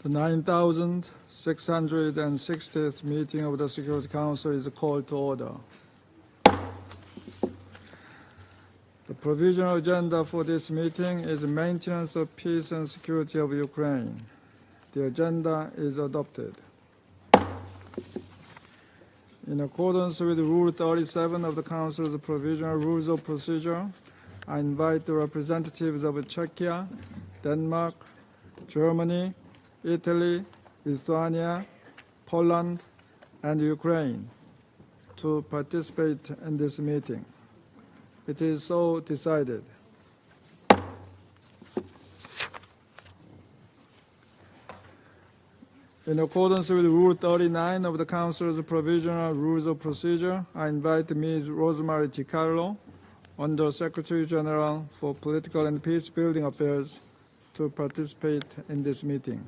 The 9,660th meeting of the Security Council is called to order. The provisional agenda for this meeting is maintenance of peace and security of Ukraine. The agenda is adopted. In accordance with Rule 37 of the Council's Provisional Rules of Procedure, I invite the representatives of Czechia, Denmark, Germany, Italy, Lithuania, Poland, and Ukraine to participate in this meeting. It is so decided. In accordance with Rule 39 of the Council's Provisional Rules of Procedure, I invite Ms. Rosemary DiCarlo, Under Secretary General for Political and Peace-Building Affairs, to participate in this meeting.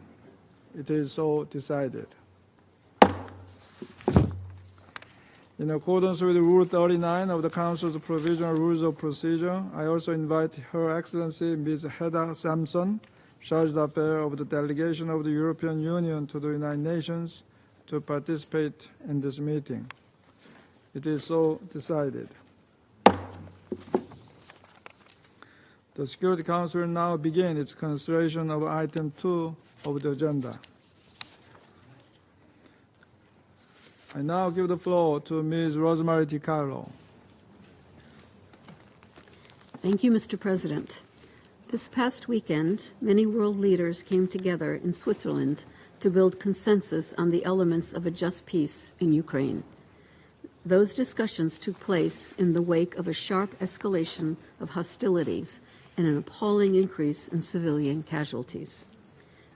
It is so decided. In accordance with Rule 39 of the Council's Provisional Rules of Procedure, I also invite Her Excellency Ms. Hedda Samson, Charge d'Affaires of the Delegation of the European Union to the United Nations, to participate in this meeting. It is so decided. The Security Council will now begin its consideration of Item 2 of the agenda. I now give the floor to Ms. Rosemary DiCarlo. Thank you, Mr. President. This past weekend, many world leaders came together in Switzerland to build consensus on the elements of a just peace in Ukraine. Those discussions took place in the wake of a sharp escalation of hostilities and an appalling increase in civilian casualties.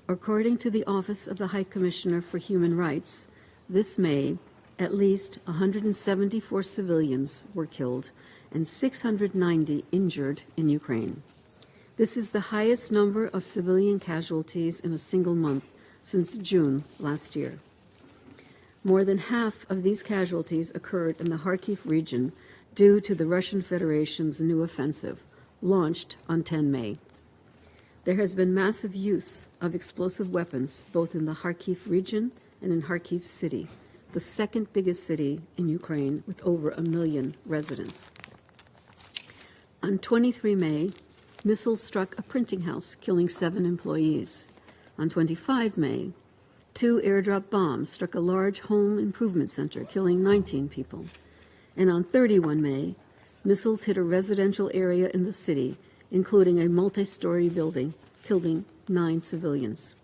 According to the Office of the High Commissioner for Human Rights, this May, at least 174 civilians were killed and 690 injured in Ukraine. This is the highest number of civilian casualties in a single month since June last year. More than half of these casualties occurred in the Kharkiv region due to the Russian Federation's new offensive, launched on 10 May. There has been massive use of explosive weapons both in the Kharkiv region and in Kharkiv city, the second biggest city in Ukraine with over 1 million residents. On 23 May, missiles struck a printing house, killing 7 employees. On 25 May, 2 airdrop bombs struck a large home improvement center, killing 19 people. And on 31 May, missiles hit a residential area in the city, including a multi-story building, killing 9 civilians.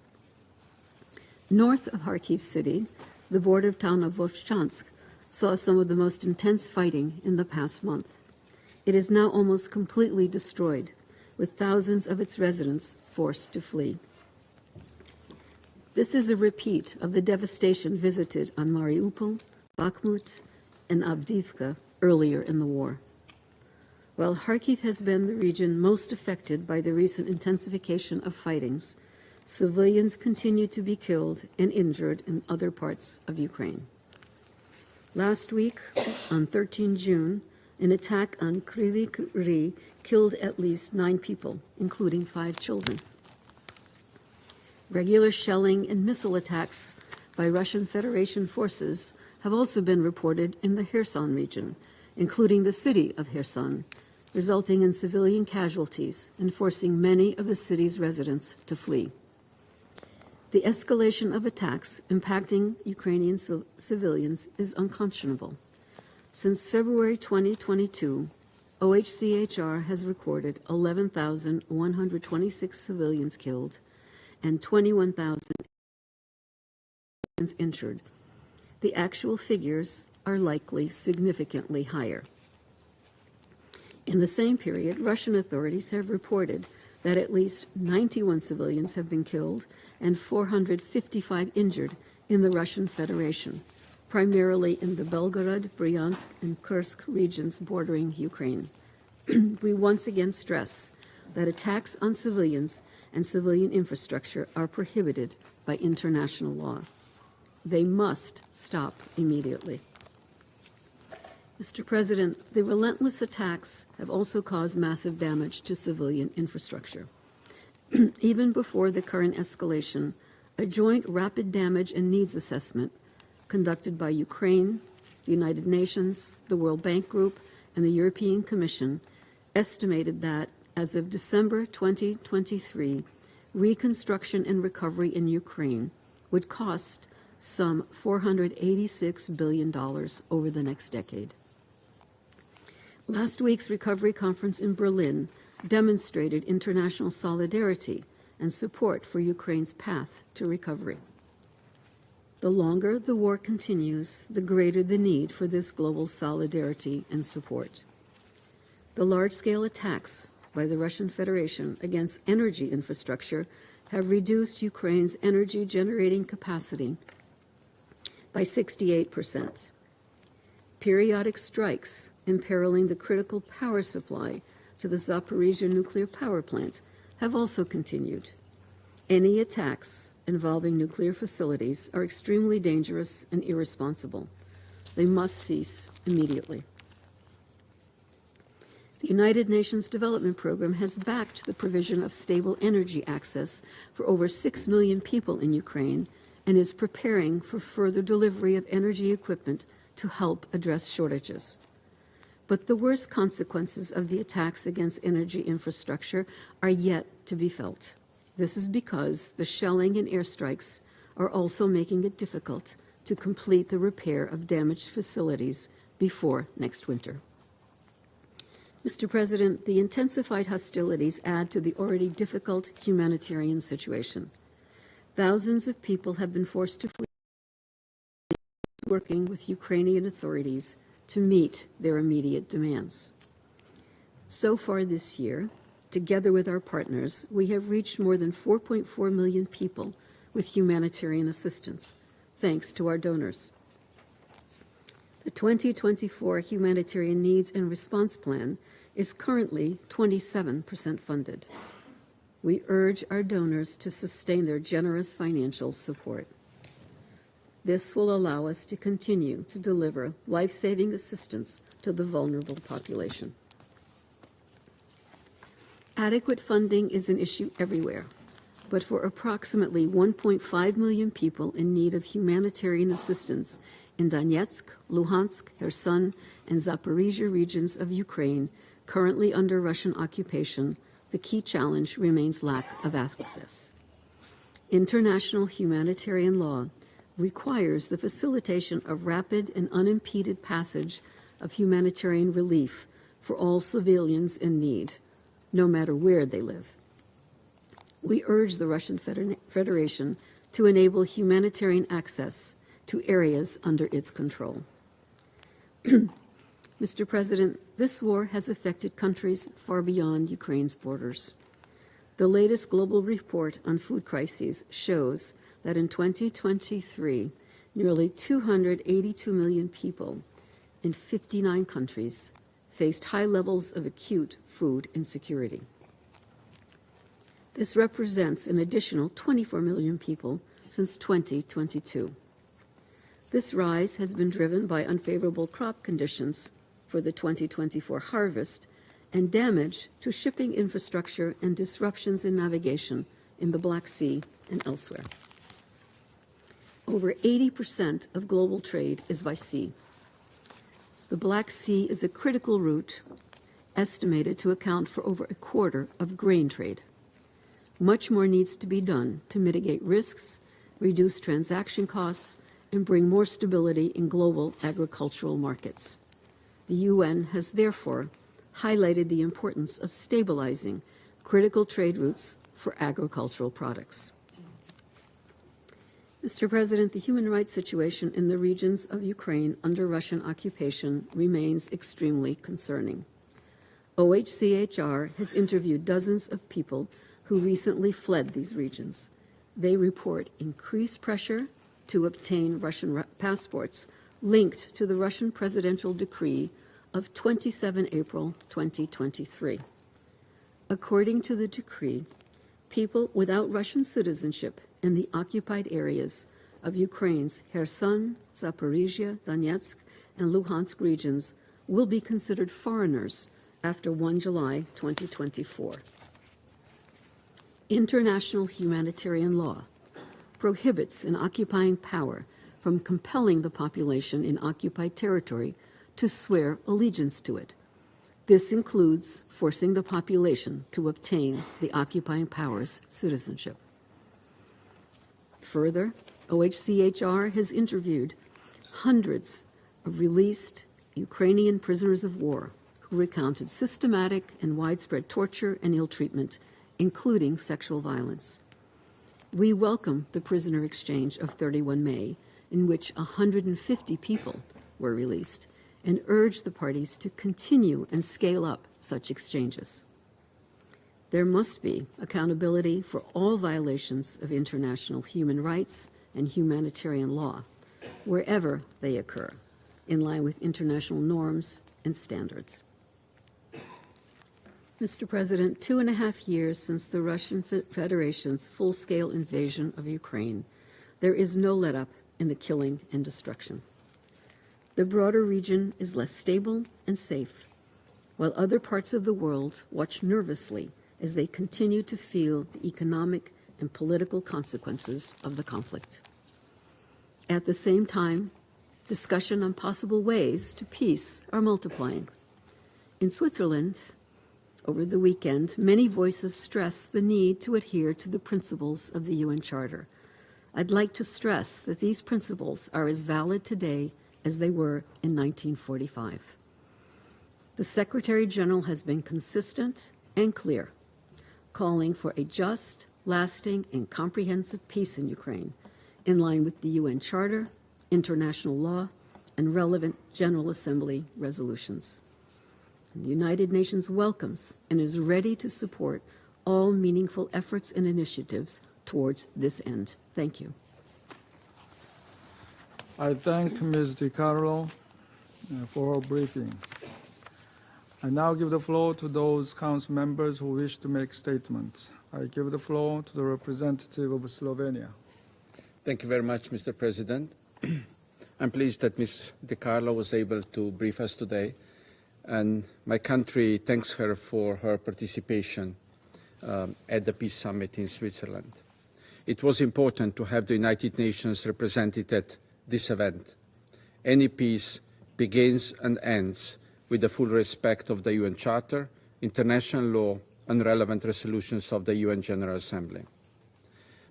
North of Kharkiv city, the border town of Vovchansk saw some of the most intense fighting in the past month. It is now almost completely destroyed, with thousands of its residents forced to flee. This is a repeat of the devastation visited on Mariupol, Bakhmut, and Avdiivka earlier in the war. While Kharkiv has been the region most affected by the recent intensification of fightings, civilians continue to be killed and injured in other parts of Ukraine. Last week, on 13 June, an attack on Kryvyi Rih killed at least 9 people, including 5 children. Regular shelling and missile attacks by Russian Federation forces have also been reported in the Kherson region, including the city of Kherson, resulting in civilian casualties and forcing many of the city's residents to flee. The escalation of attacks impacting Ukrainian civilians is unconscionable. Since February 2022, OHCHR has recorded 11,126 civilians killed and 21,000 injured. The actual figures are likely significantly higher. In the same period, Russian authorities have reported that at least 91 civilians have been killed and 455 injured in the Russian Federation, primarily in the Belgorod, Bryansk, and Kursk regions bordering Ukraine. We once again stress that attacks on civilians and civilian infrastructure are prohibited by international law. They must stop immediately. Mr. President, the relentless attacks have also caused massive damage to civilian infrastructure. Even before the current escalation, A joint rapid damage and needs assessment conducted by Ukraine, the United Nations, the World Bank Group, and the European Commission estimated that, as of December 2023, reconstruction and recovery in Ukraine would cost some $486 billion over the next decade. Last week's recovery conference in Berlin demonstrated international solidarity and support for Ukraine's path to recovery. The longer the war continues, the greater the need for this global solidarity and support. The large-scale attacks by the Russian Federation against energy infrastructure have reduced Ukraine's energy-generating capacity by 68%. Periodic strikes imperiling the critical power supply to the Zaporizhzhia nuclear power plant have also continued. Any attacks involving nuclear facilities are extremely dangerous and irresponsible. They must cease immediately. The United Nations Development Program has backed the provision of stable energy access for over 6 million people in Ukraine and is preparing for further delivery of energy equipment to help address shortages. But the worst consequences of the attacks against energy infrastructure are yet to be felt. This is because the shelling and airstrikes are also making it difficult to complete the repair of damaged facilities before next winter. Mr. President, the intensified hostilities add to the already difficult humanitarian situation. Thousands of people have been forced to flee, working with Ukrainian authorities to meet their immediate demands. So far this year, together with our partners, we have reached more than 4.4 million people with humanitarian assistance, thanks to our donors. The 2024 Humanitarian Needs and Response Plan is currently 27% funded. We urge our donors to sustain their generous financial support. This will allow us to continue to deliver life-saving assistance to the vulnerable population. Adequate funding is an issue everywhere, but for approximately 1.5 million people in need of humanitarian assistance in Donetsk, Luhansk, Kherson, and Zaporizhzhia regions of Ukraine currently under Russian occupation, the key challenge remains lack of access. International humanitarian law requires the facilitation of rapid and unimpeded passage of humanitarian relief for all civilians in need, no matter where they live. We urge the Russian Federation to enable humanitarian access to areas under its control. Mr. President, this war has affected countries far beyond Ukraine's borders. The latest global report on food crises shows that in 2023, nearly 282 million people in 59 countries faced high levels of acute food insecurity. This represents an additional 24 million people since 2022. This rise has been driven by unfavorable crop conditions for the 2024 harvest and damage to shipping infrastructure and disruptions in navigation in the Black Sea and elsewhere. Over 80% of global trade is by sea. The Black Sea is a critical route, estimated to account for over a quarter of grain trade. Much more needs to be done to mitigate risks, reduce transaction costs, and bring more stability in global agricultural markets. The UN has therefore highlighted the importance of stabilizing critical trade routes for agricultural products. Mr. President, the human rights situation in the regions of Ukraine under Russian occupation remains extremely concerning. OHCHR has interviewed dozens of people who recently fled these regions. They report increased pressure to obtain Russian passports linked to the Russian presidential decree of 27 April 2023. According to the decree, people without Russian citizenship in the occupied areas of Ukraine's Kherson, Zaporizhzhia, Donetsk, and Luhansk regions will be considered foreigners after 1 July 2024. International humanitarian law prohibits an occupying power from compelling the population in occupied territory to swear allegiance to it. This includes forcing the population to obtain the occupying power's citizenship. Further, OHCHR has interviewed hundreds of released Ukrainian prisoners of war who recounted systematic and widespread torture and ill treatment, including sexual violence. We welcome the prisoner exchange of 31 May, in which 150 people were released, and urge the parties to continue and scale up such exchanges. There must be accountability for all violations of international human rights and humanitarian law, wherever they occur, in line with international norms and standards. Mr. President, 2.5 years since the Russian Federation's full-scale invasion of Ukraine, there is no let-up in the killing and destruction. The broader region is less stable and safe, while other parts of the world watch nervously as they continue to feel the economic and political consequences of the conflict. At the same time, discussion on possible ways to peace are multiplying. In Switzerland, over the weekend, many voices stress the need to adhere to the principles of the UN Charter. I'd like to stress that these principles are as valid today as they were in 1945. The Secretary General has been consistent and clear, calling for a just, lasting, and comprehensive peace in Ukraine, in line with the UN Charter, international law, and relevant General Assembly resolutions. The United Nations welcomes and is ready to support all meaningful efforts and initiatives towards this end. Thank you. I thank Ms. DiCarlo for her briefing. I now give the floor to those council members who wish to make statements. I give the floor to the representative of Slovenia. Thank you very much, Mr. President. I'm pleased that Ms. DiCarlo was able to brief us today, and my country thanks her for her participation at the Peace Summit in Switzerland. It was important to have the United Nations represented at this event. Any peace begins and ends with the full respect of the UN Charter, international law, and relevant resolutions of the UN General Assembly.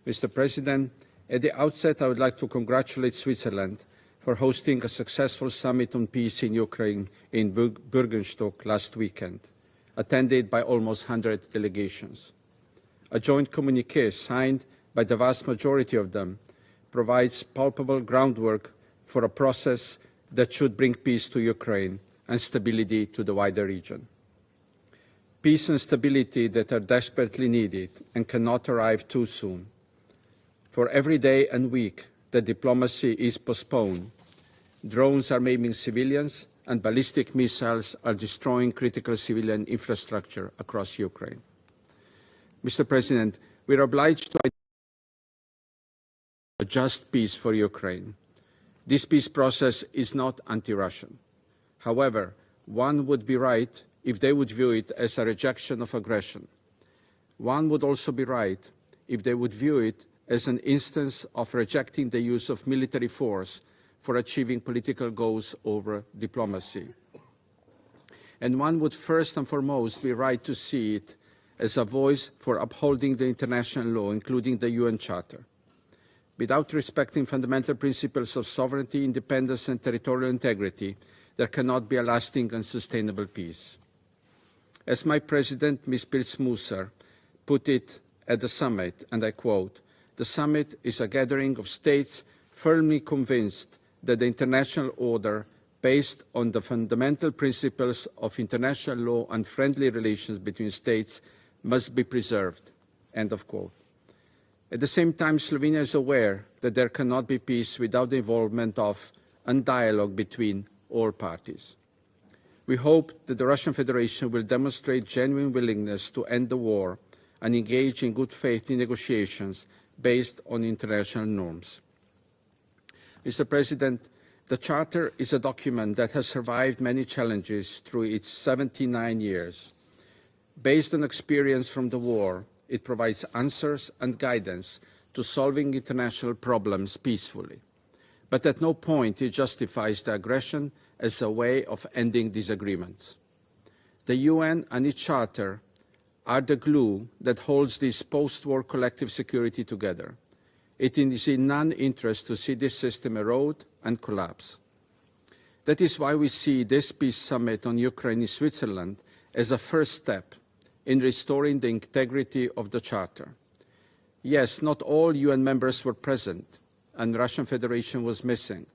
Mr. President, at the outset, I would like to congratulate Switzerland for hosting a successful summit on peace in Ukraine in Bürgenstock last weekend, attended by almost 100 delegations. A joint communiqué signed by the vast majority of them provides palpable groundwork for a process that should bring peace to Ukraine and stability to the wider region. Peace and stability that are desperately needed and cannot arrive too soon. For every day and week that diplomacy is postponed, drones are maiming civilians and ballistic missiles are destroying critical civilian infrastructure across Ukraine. Mr. President, we are obliged to a just peace for Ukraine. This peace process is not anti-Russian. However, one would be right if they would view it as a rejection of aggression. One would also be right if they would view it as an instance of rejecting the use of military force for achieving political goals over diplomacy. And one would first and foremost be right to see it as a voice for upholding the international law, including the UN Charter. Without respecting fundamental principles of sovereignty, independence, and territorial integrity, there cannot be a lasting and sustainable peace. As my President, Ms. Pilz-Musser, put it at the summit, and I quote, "The summit is a gathering of states firmly convinced that the international order, based on the fundamental principles of international law and friendly relations between states, must be preserved." End of quote. At the same time, Slovenia is aware that there cannot be peace without the involvement of and dialogue between all parties. We hope that the Russian Federation will demonstrate genuine willingness to end the war and engage in good faith in negotiations based on international norms. Mr. President, the Charter is a document that has survived many challenges through its 79 years. Based on experience from the war, it provides answers and guidance to solving international problems peacefully. But at no point it justifies the aggression as a way of ending disagreements. The UN and its Charter are the glue that holds this post-war collective security together. It is in none's interest to see this system erode and collapse. That is why we see this Peace Summit on Ukraine in Switzerland as a first step in restoring the integrity of the Charter. Yes, not all UN members were present, and the Russian Federation was missing,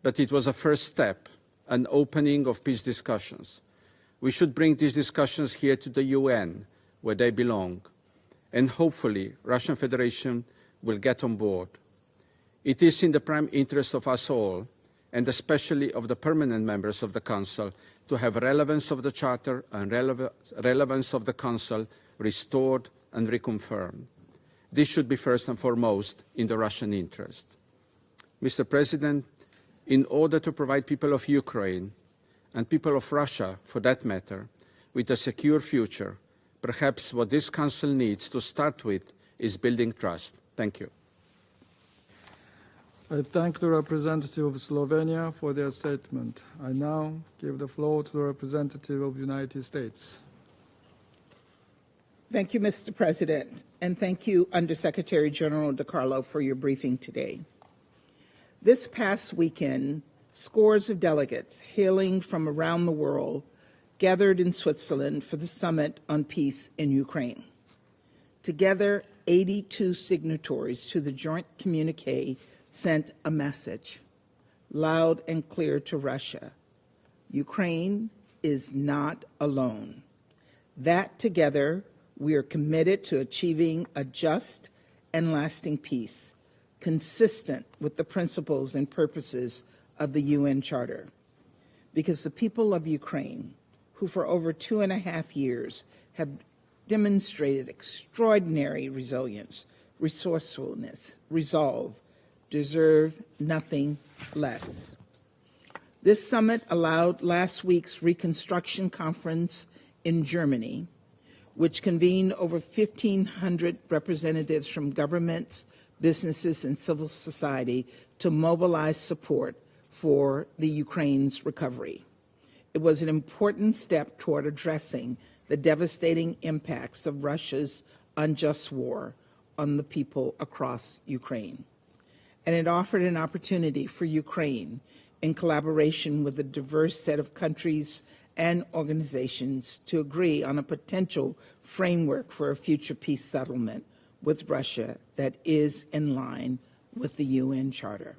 but it was a first step, an opening of peace discussions. We should bring these discussions here to the UN, where they belong, and hopefully Russian Federation will get on board. It is in the prime interest of us all, and especially of the permanent members of the Council, to have relevance of the Charter and relevance of the Council restored and reconfirmed. This should be first and foremost in the Russian interest. Mr. President, in order to provide people of Ukraine, and people of Russia for that matter, with a secure future, perhaps what this Council needs to start with is building trust. Thank you. I thank the representative of Slovenia for their statement. I now give the floor to the representative of the United States. Thank you, Mr. President, and thank you, Undersecretary General DiCarlo, for your briefing today. This past weekend, scores of delegates hailing from around the world gathered in Switzerland for the Summit on Peace in Ukraine. Together, 82 signatories to the joint communiqué sent a message, loud and clear to Russia: Ukraine is not alone. That together, we are committed to achieving a just and lasting peace, consistent with the principles and purposes of the UN Charter. Because the people of Ukraine, who for over 2.5 years have demonstrated extraordinary resilience, resourcefulness, resolve, deserve nothing less. This summit allowed last week's Reconstruction Conference in Germany, which convened over 1,500 representatives from governments, businesses, and civil society to mobilize support for the Ukraine's recovery. It was an important step toward addressing the devastating impacts of Russia's unjust war on the people across Ukraine. And it offered an opportunity for Ukraine, in collaboration with a diverse set of countries and organizations, to agree on a potential framework for a future peace settlement with Russia that is in line with the UN Charter.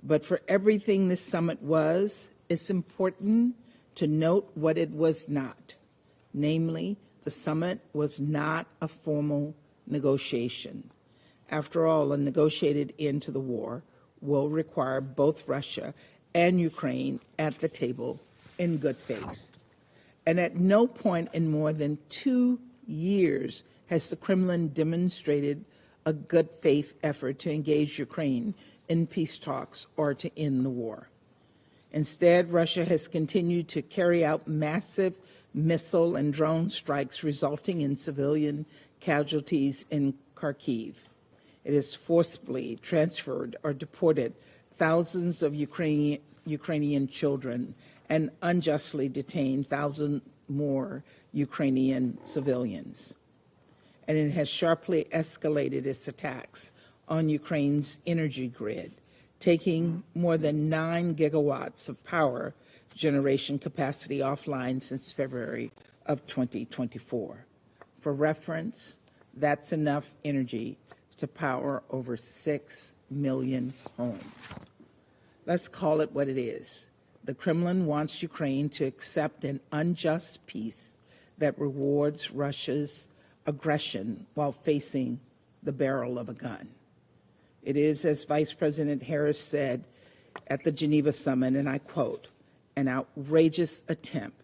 But for everything this summit was, it's important to note what it was not. Namely, the summit was not a formal negotiation. After all, a negotiated end to the war will require both Russia and Ukraine at the table in good faith. And at no point in more than 2 years has the Kremlin demonstrated a good faith effort to engage Ukraine in peace talks or to end the war. Instead, Russia has continued to carry out massive missile and drone strikes, resulting in civilian casualties in Kharkiv. It has forcibly transferred or deported thousands of Ukrainian children and unjustly detained thousands more Ukrainian civilians. And it has sharply escalated its attacks on Ukraine's energy grid, taking more than 9 gigawatts of power generation capacity offline since February of 2024. For reference, that's enough energy to power over 6 million homes. Let's call it what it is. The Kremlin wants Ukraine to accept an unjust peace that rewards Russia's aggression while facing the barrel of a gun. It is, as Vice President Harris said at the Geneva summit, and I quote, an outrageous attempt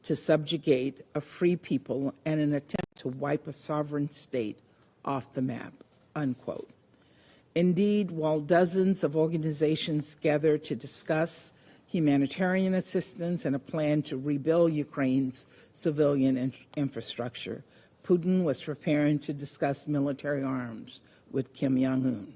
to subjugate a free people and an attempt to wipe a sovereign state off the map, unquote. Indeed, while dozens of organizations gather to discuss humanitarian assistance and a plan to rebuild Ukraine's civilian infrastructure, Putin was preparing to discuss military arms with Kim Jong-un.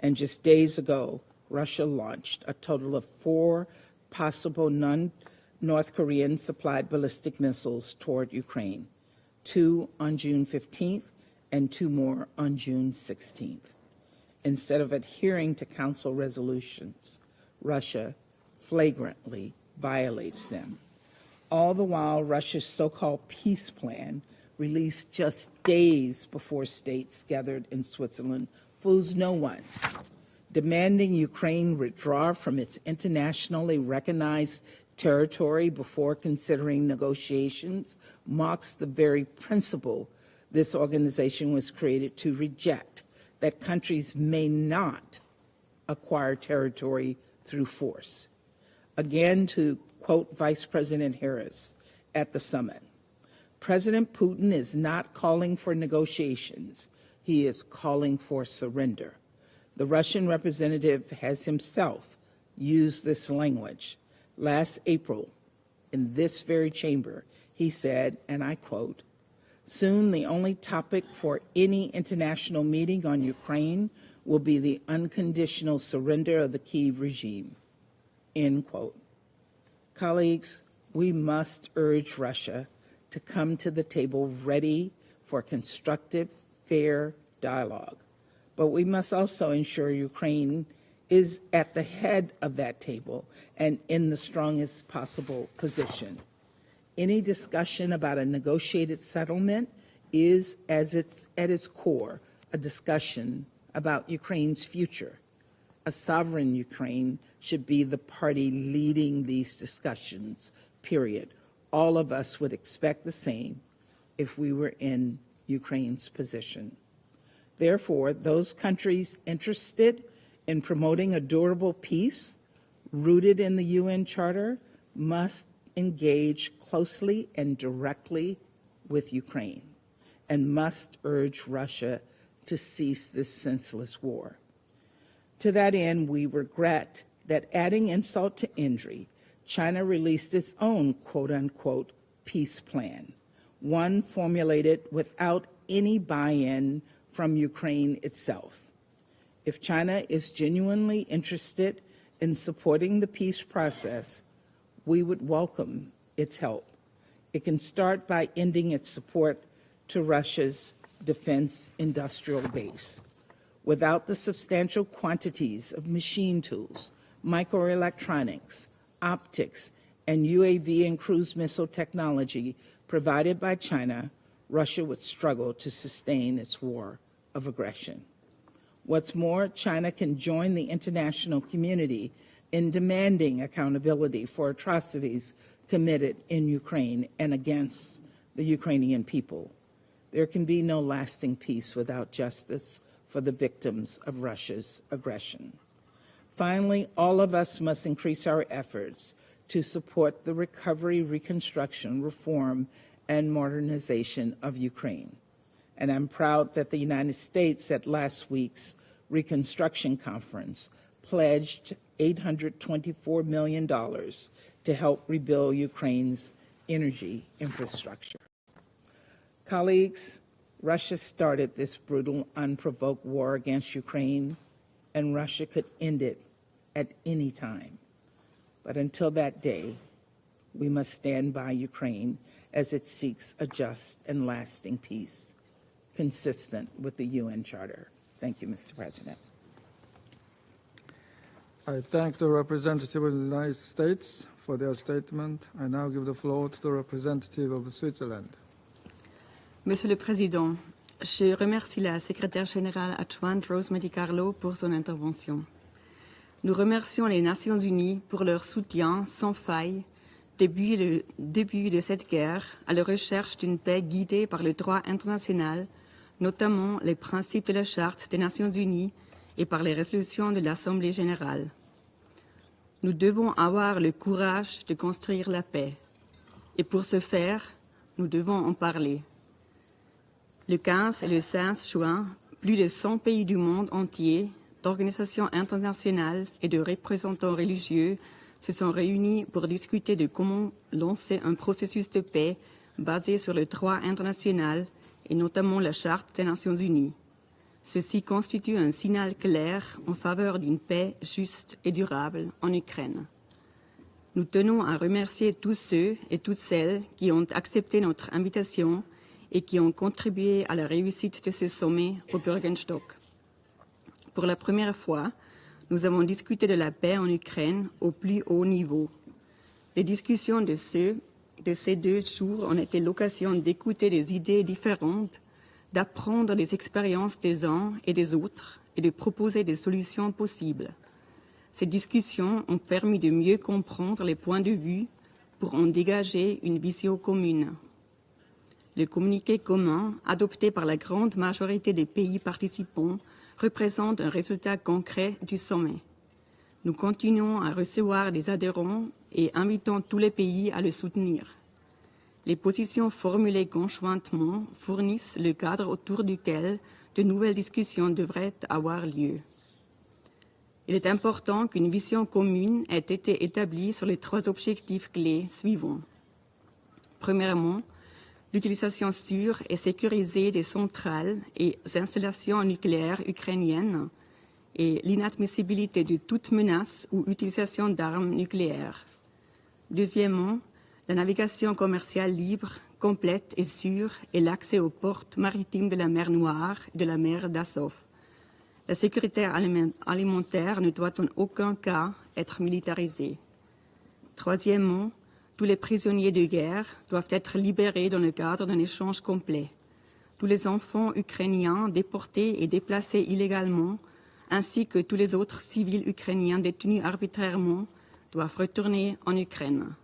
And just days ago, Russia launched a total of 4 possible non-North Korean supplied ballistic missiles toward Ukraine, 2 on June 15th and 2 more on June 16th. Instead of adhering to Council resolutions, Russia flagrantly violates them. All the while, Russia's so-called peace plan, released just days before states gathered in Switzerland, fools no one. Demanding Ukraine withdraw from its internationally recognized territory before considering negotiations mocks the very principle this organization was created to reject, that countries may not acquire territory through force. Again, to quote Vice President Harris at the summit, President Putin is not calling for negotiations. He is calling for surrender. The Russian representative has himself used this language. Last April, in this very chamber, he said, and I quote, "Soon the only topic for any international meeting on Ukraine will be the unconditional surrender of the Kiev regime," end quote. Colleagues, we must urge Russia to come to the table ready for constructive, fair dialogue. But we must also ensure Ukraine is at the head of that table and in the strongest possible position. Any discussion about a negotiated settlement is, at its core, a discussion about Ukraine's future. A sovereign Ukraine should be the party leading these discussions, period. All of us would expect the same if we were in Ukraine's position. Therefore, those countries interested in promoting a durable peace rooted in the UN Charter must engage closely and directly with Ukraine and must urge Russia to cease this senseless war. To that end, we regret that, adding insult to injury, China released its own quote-unquote peace plan, one formulated without any buy-in from Ukraine itself. If China is genuinely interested in supporting the peace process, we would welcome its help. It can start by ending its support to Russia's defense industrial base. Without the substantial quantities of machine tools, microelectronics, optics, and UAV and cruise missile technology provided by China, Russia would struggle to sustain its war of aggression. What's more, China can join the international community in demanding accountability for atrocities committed in Ukraine and against the Ukrainian people. There can be no lasting peace without justice for the victims of Russia's aggression. Finally, all of us must increase our efforts to support the recovery, reconstruction, reform, and modernization of Ukraine. And I'm proud that the United States at last week's Reconstruction Conference pledged $824 million to help rebuild Ukraine's energy infrastructure. Colleagues, Russia started this brutal, unprovoked war against Ukraine, and Russia could end it at any time. But until that day, we must stand by Ukraine as it seeks a just and lasting peace, consistent with the UN Charter. Thank you, Mr. President. I thank the representative of the United States for their statement. I now give the floor to the representative of Switzerland. Monsieur le Président, je remercie la secrétaire générale adjointe Rosemary DiCarlo pour son intervention. Nous remercions les Nations Unies pour leur soutien sans faille depuis le début de cette guerre à la recherche d'une paix guidée par le droit international, notamment les principes de la Charte des Nations Unies et par les résolutions de l'Assemblée générale. Nous devons avoir le courage de construire la paix. Et pour ce faire, nous devons en parler. Le 15 et le 16 juin, plus de 100 pays du monde entier, d'organisations internationales et de représentants religieux se sont réunis pour discuter de comment lancer un processus de paix basée sur le droit international et notamment la Charte des Nations Unies. Ceci constitue un signal clair en faveur d'une paix juste et durable en Ukraine. Nous tenons à remercier tous ceux et toutes celles qui ont accepté notre invitation et qui ont contribué à la réussite de ce sommet au Bürgerstock. Pour la première fois, nous avons discuté de la paix en Ukraine au plus haut niveau. Les discussions de ces 2 jours ont été l'occasion d'écouter des idées différentes, d'apprendre des expériences des uns et des autres et de proposer des solutions possibles. Ces discussions ont permis de mieux comprendre les points de vue pour en dégager une vision commune. Le communiqué commun, adopté par la grande majorité des pays participants, représente un résultat concret du sommet. Nous continuons à recevoir des adhérents et invitons tous les pays à le soutenir. Les positions formulées conjointement fournissent le cadre autour duquel de nouvelles discussions devraient avoir lieu. Il est important qu'une vision commune ait été établie sur les 3 objectifs clés suivants. Premièrement, l'utilisation sûre et sécurisée des centrales et installations nucléaires ukrainiennes et l'inadmissibilité de toute menace ou utilisation d'armes nucléaires. Deuxièmement, la navigation commerciale libre, complète et sûre et l'accès aux ports maritimes de la mer Noire et de la mer d'Azov. La sécurité alimentaire ne doit en aucun cas être militarisée. Troisièmement, tous les prisonniers de guerre doivent être libérés dans le cadre d'un échange complet. Tous les enfants ukrainiens déportés et déplacés illégalement, ainsi que tous les autres civils ukrainiens détenus arbitrairement, doivent retourner en Ukraine.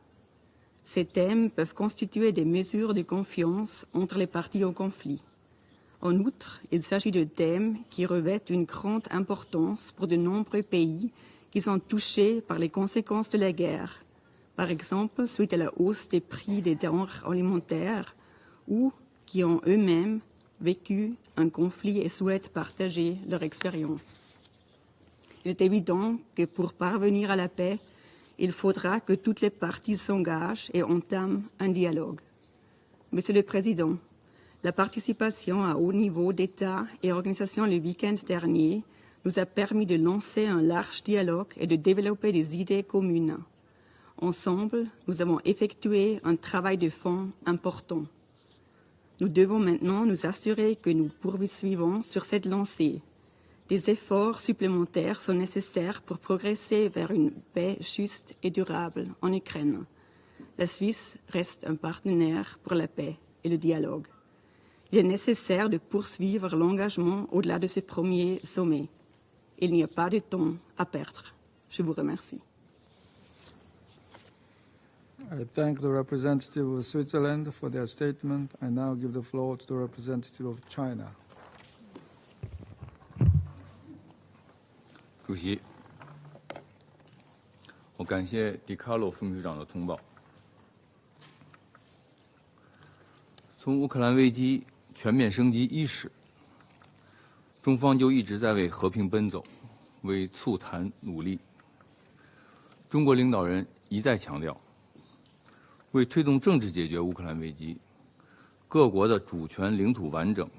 Ces thèmes peuvent constituer des mesures de confiance entre les parties au conflit. En outre, il s'agit de thèmes qui revêtent une grande importance pour de nombreux pays qui sont touchés par les conséquences de la guerre, par exemple suite à la hausse des prix des denrées alimentaires ou qui ont eux-mêmes vécu un conflit et souhaitent partager leur expérience. Il est évident que pour parvenir à la paix, il faudra que toutes les parties s'engagent et entament un dialogue. Monsieur le Président, la participation à haut niveau d'États et organisations le week-end dernier nous a permis de lancer un large dialogue et de développer des idées communes. Ensemble, nous avons effectué un travail de fond important. Nous devons maintenant nous assurer que nous poursuivons sur cette lancée. Des efforts supplémentaires sont nécessaires pour progresser vers une paix juste et durable en Ukraine. La Suisse reste un partenaire pour la paix et le dialogue. Il est nécessaire de poursuivre l'engagement au-delà de ce premier sommet. Il n'y a pas de temps à perdre. Je vous remercie. I thank the representative of Switzerland for their statement. I now give the floor to the representative of China. 主席，我感谢DiCarlo副秘书长的通报。从乌克兰危机全面升级伊始，中方就一直在为和平奔走，为促谈努力。中国领导人一再强调，为推动政治解决乌克兰危机，各国的主权、领土完整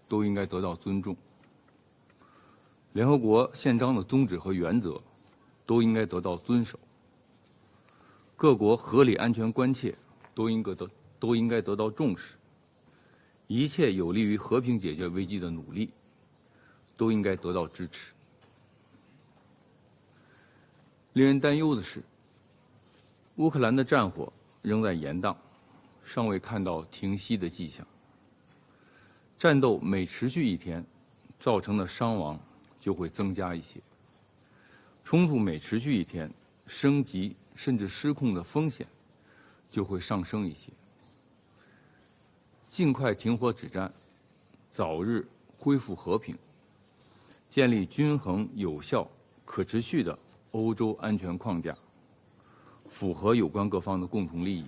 都应该得到尊重。联合国宪章的宗旨和原则都应该得到遵守。各国合理安全关切都应该得到重视。一切有利于和平解决危机的努力都应该得到支持。令人担忧的是，乌克兰的战火仍在延宕，尚未看到停息的迹象。战斗每持续一天，造成的伤亡就会增加一些；冲突每持续一天，升级甚至失控的风险就会上升一些。尽快停火止战，早日恢复和平，建立均衡、有效、可持续的欧洲安全框架，符合有关各方的共同利益，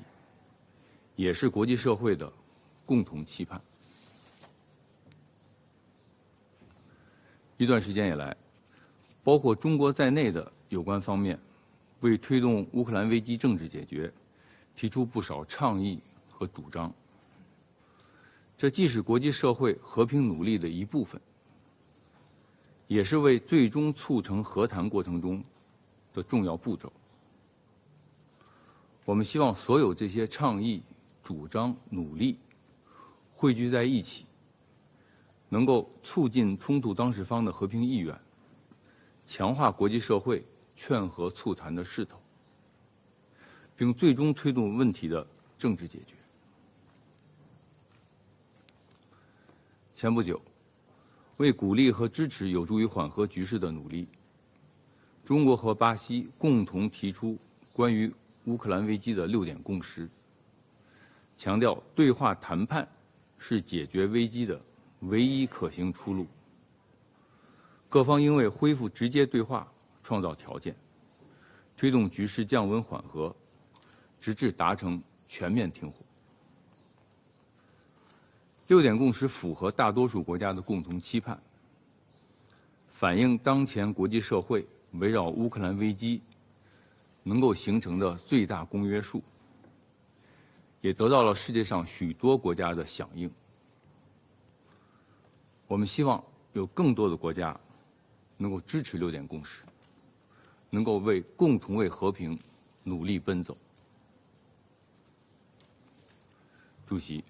也是国际社会的共同期盼。一段时间以来，包括中国在内的有关方面，为推动乌克兰危机政治解决，提出不少倡议和主张。这既是国际社会和平努力的一部分，也是为最终促成和谈过程中的重要步骤。我们希望所有这些倡议、主张、努力汇聚在一起，能够促进冲突当事方的和平意愿，强化国际社会劝和促谈的势头，并最终推动问题的政治解决。前不久，为鼓励和支持有助于缓和局势的努力，中国和巴西共同提出关于乌克兰危机的6点共识，强调对话谈判是解决危机的唯一可行出路。各方应为恢复直接对话创造条件，推动局势降温缓和，直至达成全面停火。6点共识符合大多数国家的共同期盼，反映当前国际社会围绕乌克兰危机能够形成的最大公约数，也得到了世界上许多国家的响应。我们希望有更多的国家能够支持6点共识，能够共同为和平努力奔走。主席，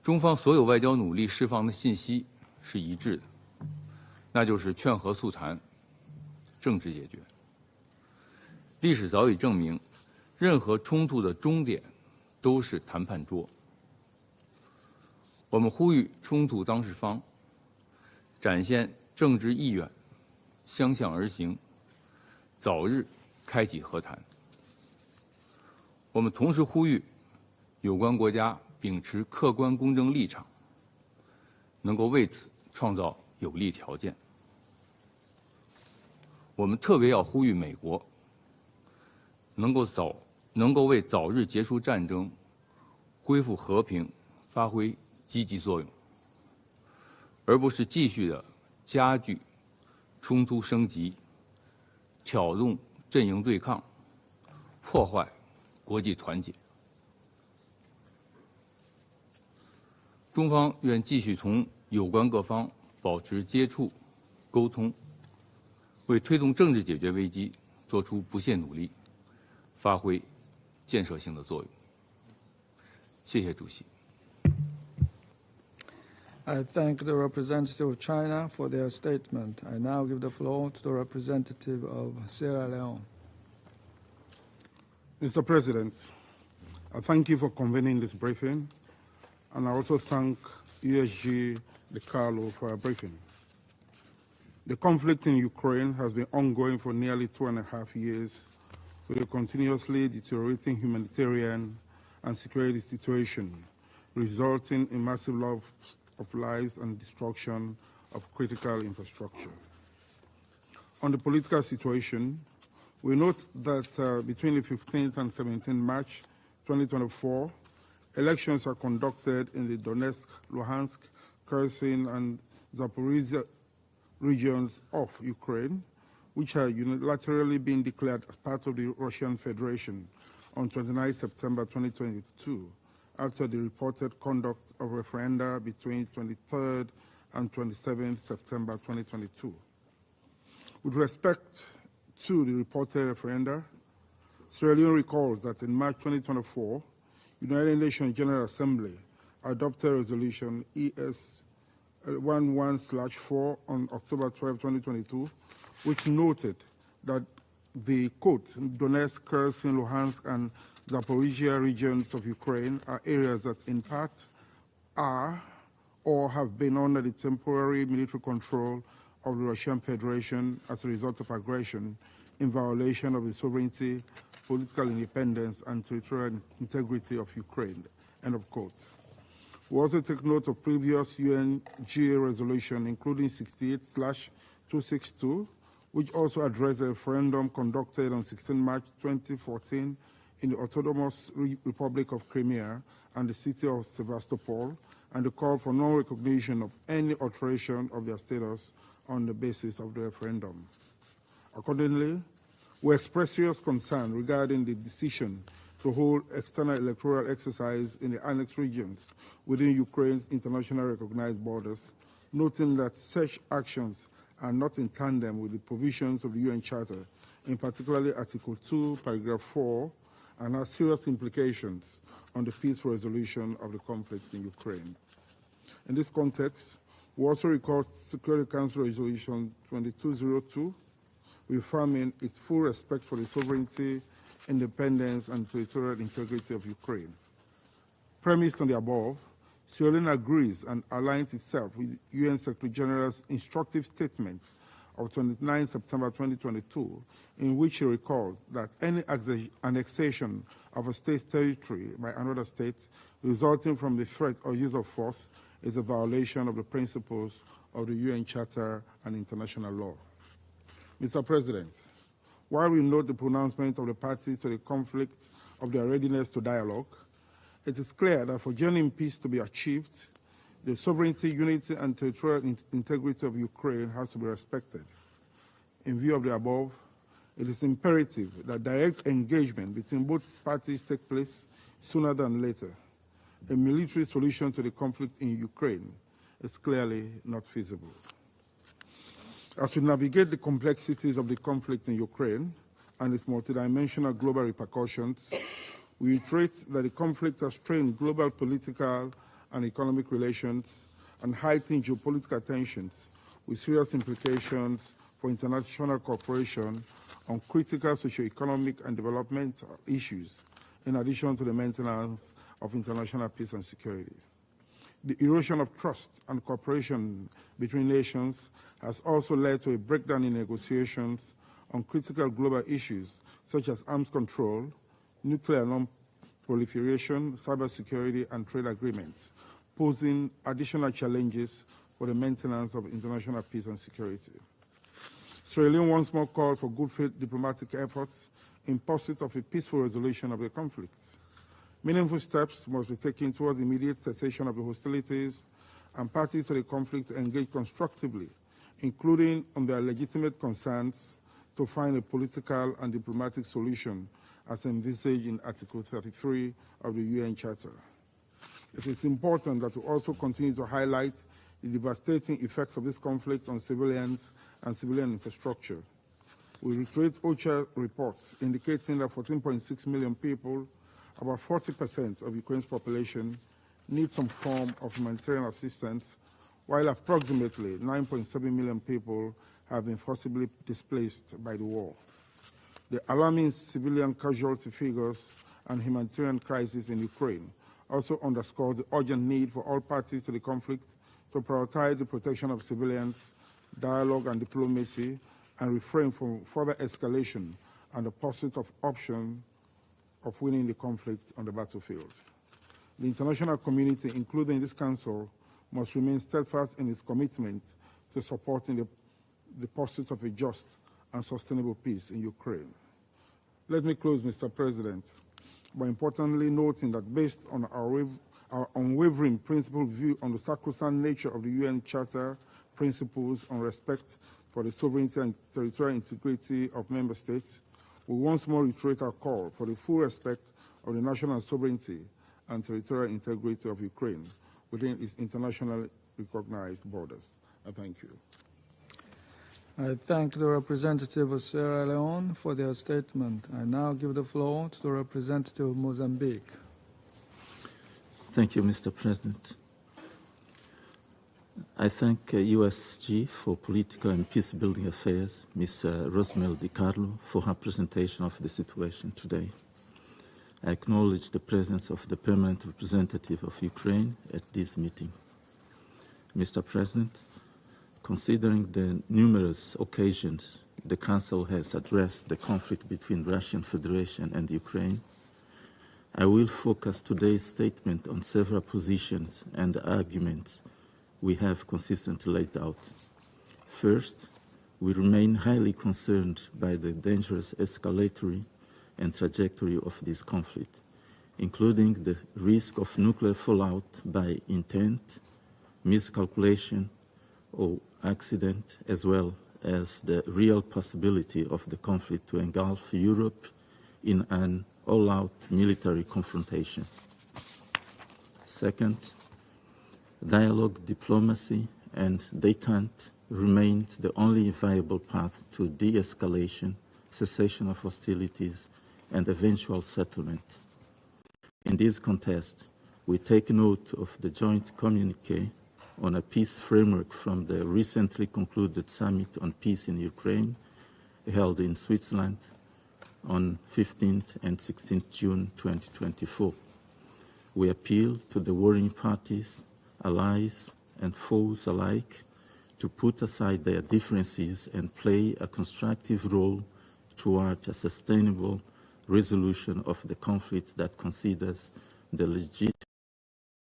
中方所有外交努力释放的信息是一致的，那就是劝和促谈，政治解决。历史早已证明，任何冲突的终点都是谈判桌。我们呼吁冲突当事方展现政治意愿，相向而行，早日开启和谈。我们同时呼吁有关国家秉持客观公正立场，能够为此创造有利条件。我们特别要呼吁美国能够为早日结束战争、恢复和平发挥积极作用，而不是继续的加剧冲突升级，挑动阵营对抗，破坏国际团结。中方愿继续同有关各方保持接触、沟通，为推动政治解决危机做出不懈努力，发挥建设性的作用。谢谢主席。I thank the representative of China for their statement. I now give the floor to the representative of Sierra Leone. Mr. President, I thank you for convening this briefing, and I also thank UNSC DiCarlo for our briefing. The conflict in Ukraine has been ongoing for nearly 2.5 years, with a continuously deteriorating humanitarian and security situation, resulting in massive loss of lives and destruction of critical infrastructure. On the political situation, we note that between the 15th and 17th March 2024, elections are conducted in the Donetsk, Luhansk, Kherson, and Zaporizhia regions of Ukraine, which are unilaterally being declared as part of the Russian Federation on 29 September 2022, after the reported conduct of referenda between 23rd and 27th September 2022. With respect to the reported referenda, Sierra Leone recalls that in March 2024, United Nations General Assembly adopted Resolution ES 11/4 on October 12, 2022, which noted that the, quote, Donetsk, Kherson, Luhansk, and Zaporizhia regions of Ukraine are areas that in part are or have been under the temporary military control of the Russian Federation as a result of aggression in violation of the sovereignty, political independence, and territorial integrity of Ukraine, end of quote. We also take note of previous UNGA resolution, including 68/262, which also addressed a referendum conducted on 16 March 2014 in the Autonomous Republic of Crimea and the city of Sevastopol, and the call for non-recognition of any alteration of their status on the basis of the referendum. Accordingly, we express serious concern regarding the decision to hold external electoral exercise in the annexed regions within Ukraine's internationally recognized borders, noting that such actions are not in tandem with the provisions of the UN Charter, in particular Article 2, Paragraph 4, and has serious implications on the peaceful resolution of the conflict in Ukraine. In this context, we also recall Security Council Resolution 2202, reaffirming its full respect for the sovereignty, independence, and territorial integrity of Ukraine. Premised on the above, Sierra Leone agrees and aligns itself with UN Secretary General's instructive statement of 29 September 2022, in which he recalls that any annexation of a state's territory by another state resulting from the threat or use of force is a violation of the principles of the UN Charter and international law. Mr. President, while we note the pronouncement of the parties to the conflict of their readiness to dialogue, it is clear that for genuine peace to be achieved, the sovereignty, unity, and territorial integrity of Ukraine has to be respected. In view of the above, it is imperative that direct engagement between both parties take place sooner than later. A military solution to the conflict in Ukraine is clearly not feasible. As we navigate the complexities of the conflict in Ukraine and its multidimensional global repercussions, we reiterate that the conflict has strained global political and economic relations and heightened geopolitical tensions with serious implications for international cooperation on critical socio-economic and developmental issues, in addition to the maintenance of international peace and security. The erosion of trust and cooperation between nations has also led to a breakdown in negotiations on critical global issues such as arms control, nuclear non-proliferation, cybersecurity, and trade agreements, posing additional challenges for the maintenance of international peace and security. Sierra Leone once more called for good faith diplomatic efforts in pursuit of a peaceful resolution of the conflict. Meaningful steps must be taken towards immediate cessation of the hostilities and parties to the conflict to engage constructively, including on their legitimate concerns, to find a political and diplomatic solution as envisaged in Article 33 of the UN Charter. It is important that we also continue to highlight the devastating effects of this conflict on civilians and civilian infrastructure. We reiterate OCHA reports indicating that 14.6 million people, about 40% of Ukraine's population, need some form of humanitarian assistance, while approximately 9.7 million people have been forcibly displaced by the war. The alarming civilian casualty figures and humanitarian crisis in Ukraine also underscores the urgent need for all parties to the conflict to prioritize the protection of civilians, dialogue and diplomacy, and refrain from further escalation and the pursuit of option of winning the conflict on the battlefield. The international community, including this Council, must remain steadfast in its commitment to supporting the pursuit of a just and sustainable peace in Ukraine. Let me close, Mr. President, by importantly noting that based on our unwavering principled view on the sacrosanct nature of the UN Charter principles on respect for the sovereignty and territorial integrity of member states, we once more reiterate our call for the full respect of the national sovereignty and territorial integrity of Ukraine within its internationally recognized borders. I thank you. I thank the representative of Sierra Leone for their statement. I now give the floor to the representative of Mozambique. Thank you, Mr. President. I thank USG for Political and Peace-Building Affairs, Ms. Rosemary DiCarlo, for her presentation of the situation today. I acknowledge the presence of the permanent representative of Ukraine at this meeting. Mr. President, considering the numerous occasions the Council has addressed the conflict between the Russian Federation and Ukraine, I will focus today's statement on several positions and arguments we have consistently laid out. First, we remain highly concerned by the dangerous escalatory and trajectory of this conflict, including the risk of nuclear fallout by intent, miscalculation, or accident, as well as the real possibility of the conflict to engulf Europe in an all-out military confrontation. Second, dialogue, diplomacy, and détente remained the only viable path to de-escalation, cessation of hostilities, and eventual settlement. In this context, we take note of the joint communiqué on a peace framework from the recently concluded Summit on Peace in Ukraine, held in Switzerland on 15th and 16th June 2024. We appeal to the warring parties, allies, and foes alike to put aside their differences and play a constructive role toward a sustainable resolution of the conflict that considers the legitimate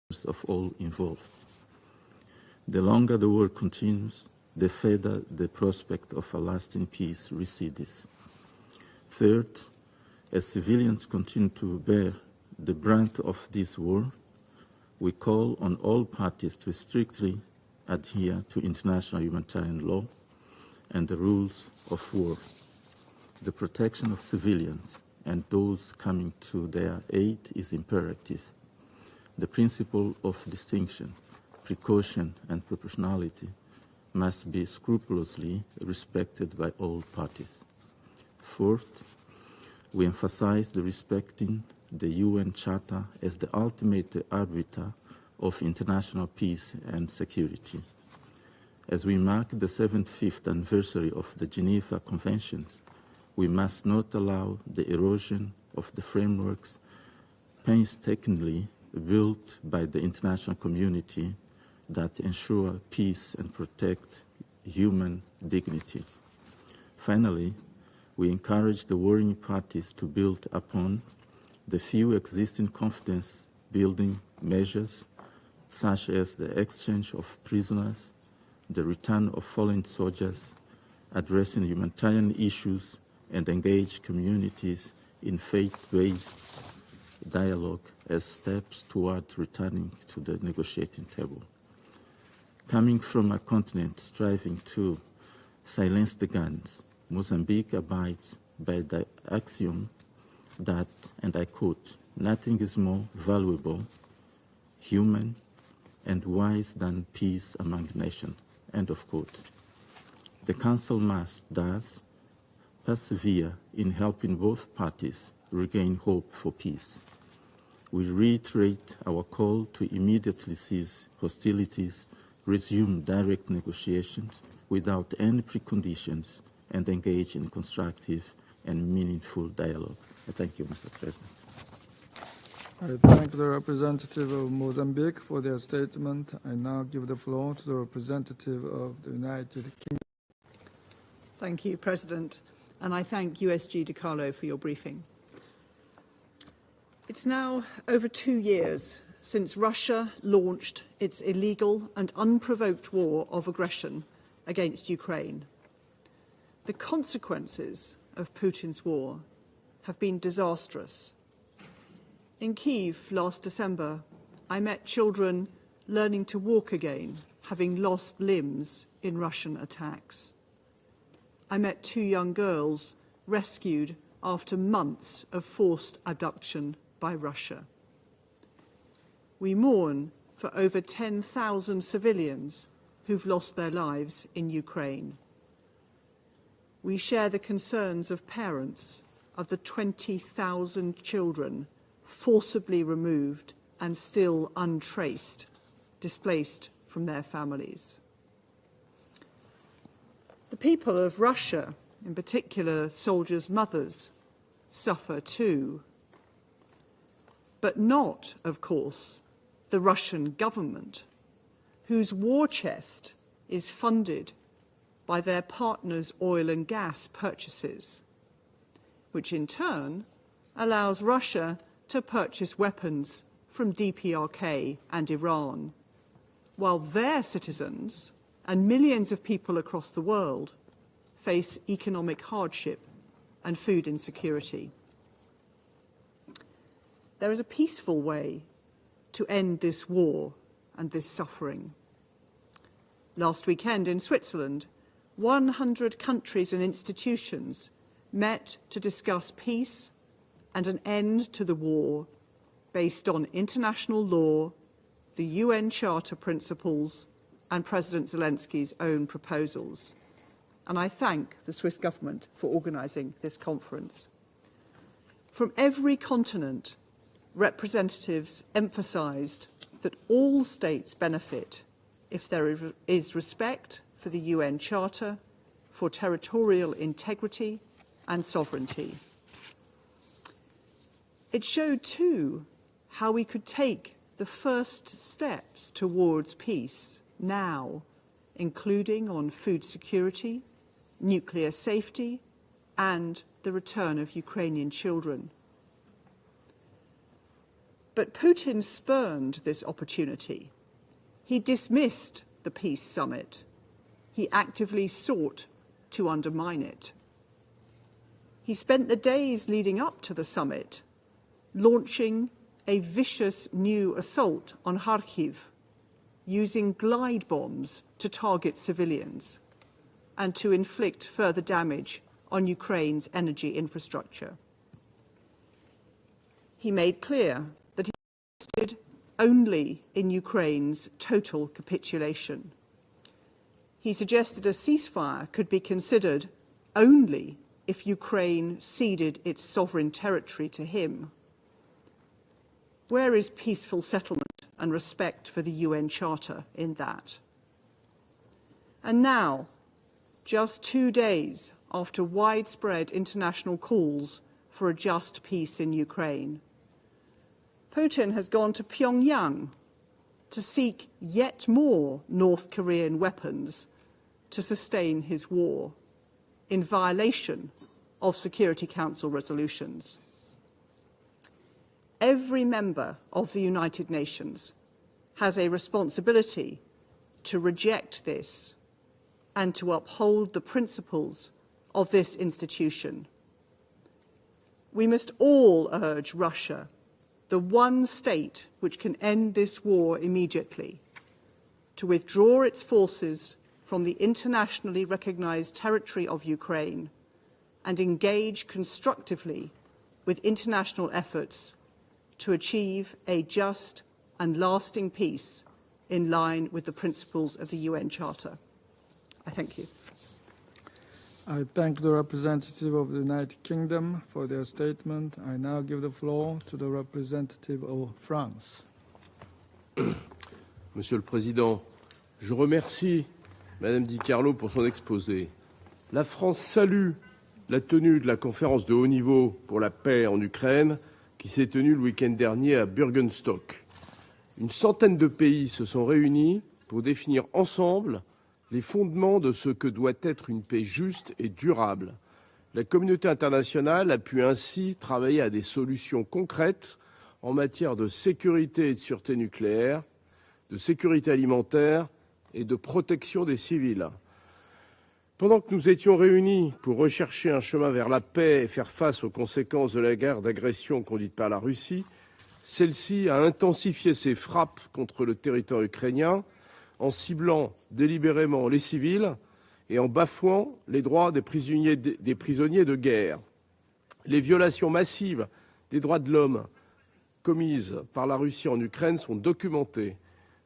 interests of all involved. The longer the war continues, the further the prospect of a lasting peace recedes. Third, as civilians continue to bear the brunt of this war, we call on all parties to strictly adhere to international humanitarian law and the rules of war. The protection of civilians and those coming to their aid is imperative. The principle of distinction, precaution, and proportionality must be scrupulously respected by all parties. Fourth, we emphasize the respecting the UN Charter as the ultimate arbiter of international peace and security. As we mark the 75th anniversary of the Geneva Conventions, we must not allow the erosion of the frameworks painstakingly built by the international community that ensure peace and protect human dignity. Finally, we encourage the warring parties to build upon the few existing confidence-building measures, such as the exchange of prisoners, the return of fallen soldiers, addressing humanitarian issues, and engage communities in faith-based dialogue as steps toward returning to the negotiating table. Coming from a continent striving to silence the guns, Mozambique abides by the axiom that, and I quote, "Nothing is more valuable, human, and wise than peace among nations," end of quote. The Council must thus persevere in helping both parties regain hope for peace. We reiterate our call to immediately cease hostilities, resume direct negotiations without any preconditions, and engage in constructive and meaningful dialogue. Thank you, Mr. President. I thank the representative of Mozambique for their statement. I now give the floor to the representative of the United Kingdom. Thank you, President, and I thank USG DiCarlo for your briefing. It's now over 2 years since Russia launched its illegal and unprovoked war of aggression against Ukraine. The consequences of Putin's war have been disastrous. In Kiev last December, I met children learning to walk again, having lost limbs in Russian attacks. I met 2 young girls rescued after months of forced abduction by Russia. We mourn for over 10,000 civilians who've lost their lives in Ukraine. We share the concerns of parents of the 20,000 children forcibly removed and still untraced, displaced from their families. The people of Russia, in particular soldiers' mothers, suffer too. But not, of course, the Russian government, whose war chest is funded by their partners' oil and gas purchases, which in turn allows Russia to purchase weapons from DPRK and Iran, while their citizens and millions of people across the world face economic hardship and food insecurity. There is a peaceful way to end this war and this suffering. Last weekend in Switzerland, 100 countries and institutions met to discuss peace, and an end to the war based on international law, the UN Charter principles, and President Zelensky's own proposals. And I thank the Swiss government for organising this conference. From every continent, representatives emphasised that all states benefit if there is respect for the UN Charter, for territorial integrity and sovereignty. It showed too how we could take the first steps towards peace now, including on food security, nuclear safety, and the return of Ukrainian children. But Putin spurned this opportunity. He dismissed the peace summit. He actively sought to undermine it. He spent the days leading up to the summit launching a vicious new assault on Kharkiv, using glide bombs to target civilians and to inflict further damage on Ukraine's energy infrastructure. He made clear that he was interested only in Ukraine's total capitulation. He suggested a ceasefire could be considered only if Ukraine ceded its sovereign territory to him. Where is peaceful settlement and respect for the UN Charter in that? And now, just 2 days after widespread international calls for a just peace in Ukraine, Putin has gone to Pyongyang to seek yet more North Korean weapons to sustain his war, in violation of Security Council resolutions. Every member of the United Nations has a responsibility to reject this and to uphold the principles of this institution. We must all urge Russia, the one state which can end this war immediately, to withdraw its forces from the internationally recognized territory of Ukraine and engage constructively with international efforts to achieve a just and lasting peace in line with the principles of the UN Charter. I thank you. I thank the representative of the United Kingdom for their statement. I now give the floor to the representative of France. Monsieur le Président, je remercie Madame DiCarlo pour son exposé. La France salue la tenue de la conférence de haut niveau pour la paix en Ukraine qui s'est tenue le week-end dernier à Bürgenstock. Une centaine de pays se sont réunis pour définir ensemble les fondements de ce que doit être une paix juste et durable. La communauté internationale a pu ainsi travailler à des solutions concrètes en matière de sécurité et de sûreté nucléaire, de sécurité alimentaire et de protection des civils. Pendant que nous étions réunis pour rechercher un chemin vers la paix et faire face aux conséquences de la guerre d'agression conduite par la Russie, celle-ci a intensifié ses frappes contre le territoire ukrainien en ciblant délibérément les civils et en bafouant les droits des prisonniers de guerre. Les violations massives des droits de l'homme commises par la Russie en Ukraine sont documentées.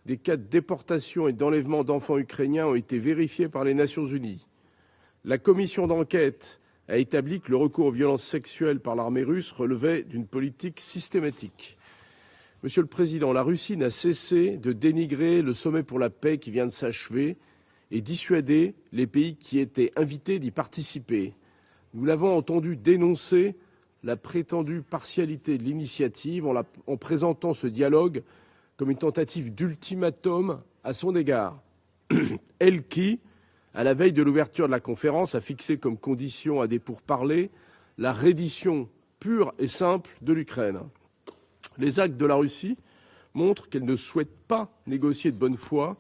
Des cas de déportation et d'enlèvement d'enfants ukrainiens ont été vérifiés par les Nations unies. La commission d'enquête a établi que le recours aux violences sexuelles par l'armée russe relevait d'une politique systématique. Monsieur le Président, la Russie n'a cessé de dénigrer le sommet pour la paix qui vient de s'achever et dissuader les pays qui étaient invités d'y participer. Nous l'avons entendu dénoncer la prétendue partialité de l'initiative en présentant ce dialogue comme une tentative d'ultimatum à son égard. Elle qui, à la veille de l'ouverture de la conférence, a fixé comme condition à des pourparlers la reddition pure et simple de l'Ukraine. Les actes de la Russie montrent qu'elle ne souhaite pas négocier de bonne foi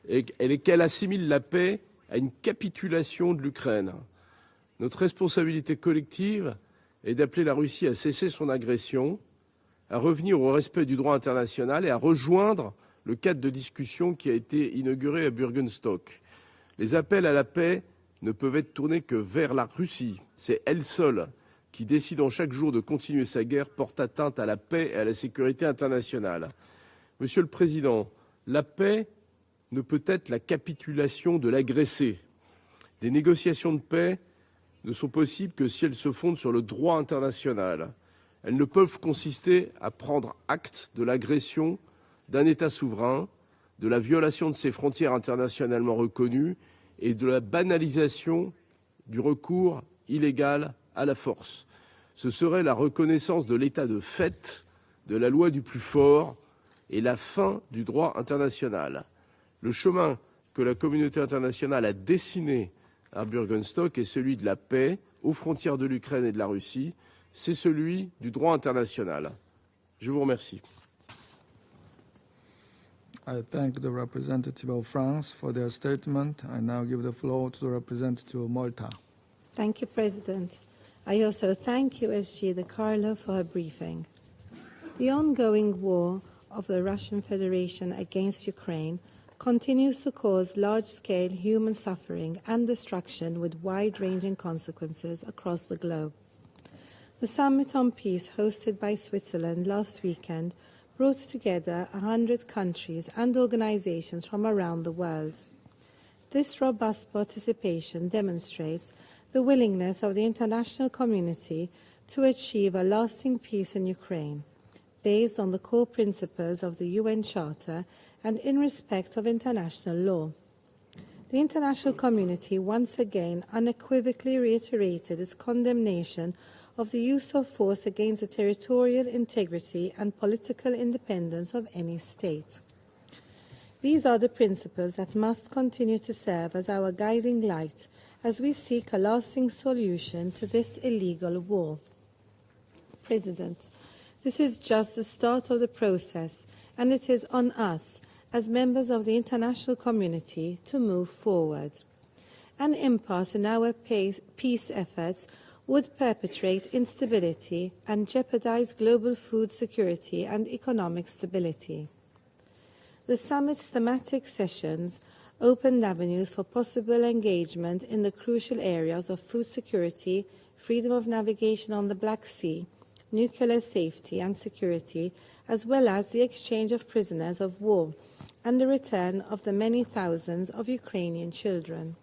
et qu'elle assimile la paix à une capitulation de l'Ukraine. Notre responsabilité collective est d'appeler la Russie à cesser son agression, à revenir au respect du droit international et à rejoindre le cadre de discussion qui a été inauguré à Bürgenstock. Les appels à la paix ne peuvent être tournés que vers la Russie. C'est elle seule qui, décidant chaque jour de continuer sa guerre, porte atteinte à la paix et à la sécurité internationale. Monsieur le Président, la paix ne peut être la capitulation de l'agressé. Des négociations de paix ne sont possibles que si elles se fondent sur le droit international. Elles ne peuvent consister à prendre acte de l'agression d'un État souverain, de la violation de ses frontières internationalement reconnues et de la banalisation du recours illégal à la force. Ce serait la reconnaissance de l'état de fait, de la loi du plus fort et la fin du droit international. Le chemin que la communauté internationale a dessiné à Bürgenstock est celui de la paix aux frontières de l'Ukraine et de la Russie. C'est celui du droit international. Je vous remercie. I thank the representative of France for their statement. I now give the floor to the representative of Malta. Thank you, President. I also thank USG DiCarlo for her briefing. The ongoing war of the Russian Federation against Ukraine continues to cause large-scale human suffering and destruction with wide-ranging consequences across the globe. The Summit on Peace hosted by Switzerland last weekend brought together 100 countries and organizations from around the world. This robust participation demonstrates the willingness of the international community to achieve a lasting peace in Ukraine, based on the core principles of the UN Charter and in respect of international law. The international community once again unequivocally reiterated its condemnation of the use of force against the territorial integrity and political independence of any state. These are the principles that must continue to serve as our guiding light as we seek a lasting solution to this illegal war. President, this is just the start of the process, and it is on us, as members of the international community, to move forward. An impasse in our peace efforts would perpetuate instability and jeopardize global food security and economic stability. The summit's thematic sessions opened avenues for possible engagement in the crucial areas of food security, freedom of navigation on the Black Sea, nuclear safety and security, as well as the exchange of prisoners of war and the return of the many thousands of Ukrainian children.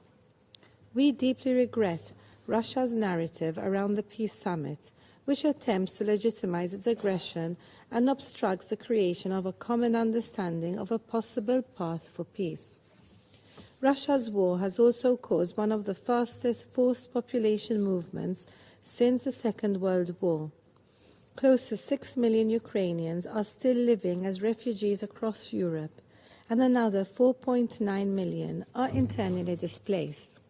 We deeply regret Russia's narrative around the Peace Summit, which attempts to legitimize its aggression and obstructs the creation of a common understanding of a possible path for peace. Russia's war has also caused one of the fastest forced population movements since the Second World War. Close to 6 million Ukrainians are still living as refugees across Europe, and another 4.9 million are internally displaced.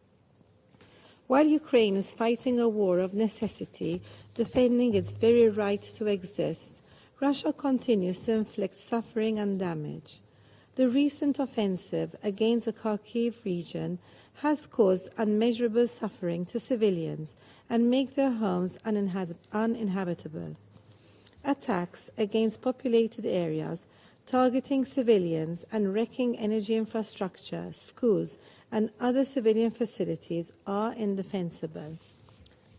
While Ukraine is fighting a war of necessity, defending its very right to exist, Russia continues to inflict suffering and damage. The recent offensive against the Kharkiv region has caused unmeasurable suffering to civilians and made their homes uninhabitable. Attacks against populated areas, targeting civilians and wrecking energy infrastructure, schools, and other civilian facilities are indefensible.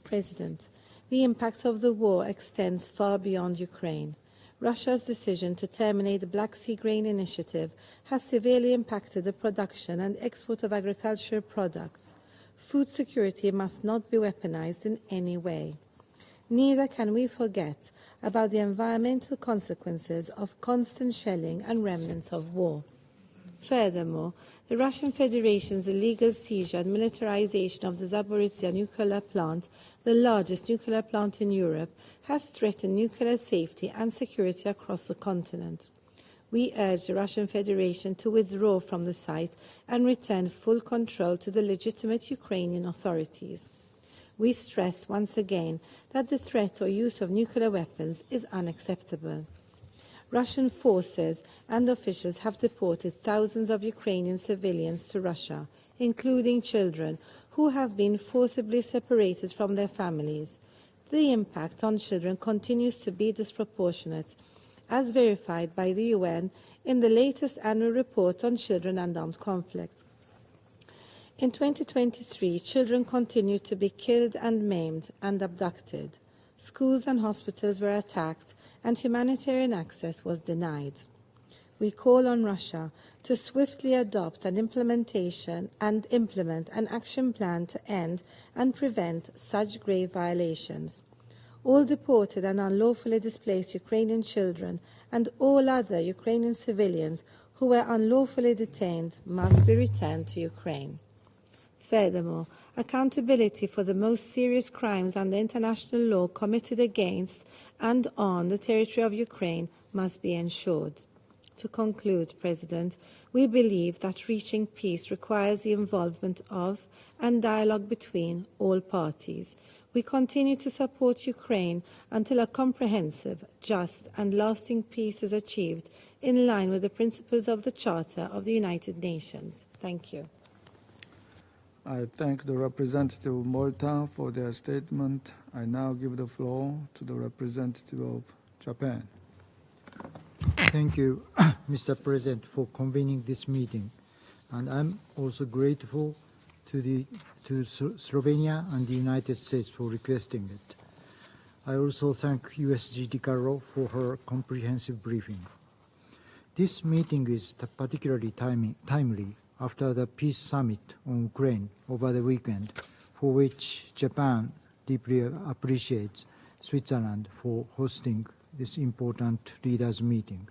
President, the impact of the war extends far beyond Ukraine. Russia's decision to terminate the Black Sea Grain Initiative has severely impacted the production and export of agricultural products. Food security must not be weaponized in any way. Neither can we forget about the environmental consequences of constant shelling and remnants of war. Furthermore, the Russian Federation's illegal seizure and militarization of the Zaporizhzhia nuclear plant, the largest nuclear plant in Europe, has threatened nuclear safety and security across the continent. We urge the Russian Federation to withdraw from the site and return full control to the legitimate Ukrainian authorities. We stress once again that the threat or use of nuclear weapons is unacceptable. Russian forces and officials have deported thousands of Ukrainian civilians to Russia, including children who have been forcibly separated from their families. The impact on children continues to be disproportionate, as verified by the UN in the latest annual report on children and armed conflict. In 2023, children continued to be killed and maimed and abducted. schools and hospitals were attacked, and humanitarian access was denied. We call on Russia to swiftly adopt and implement an action plan to end and prevent such grave violations. All deported and unlawfully displaced Ukrainian children and all other Ukrainian civilians who were unlawfully detained must be returned to Ukraine. Furthermore, accountability for the most serious crimes under international law committed against and on the territory of Ukraine must be ensured. To conclude, President, we believe that reaching peace requires the involvement of and dialogue between all parties. We continue to support Ukraine until a comprehensive, just and lasting peace is achieved in line with the principles of the Charter of the United Nations. Thank you. I thank the representative of Malta for their statement. I now give the floor to the representative of Japan. Thank you, Mr. President, for convening this meeting. And I'm also grateful to Slovenia and the United States for requesting it. I also thank USG DiCarlo for her comprehensive briefing. This meeting is particularly timely after the peace summit on Ukraine over the weekend, for which Japan deeply appreciates Switzerland for hosting this important leaders' meeting.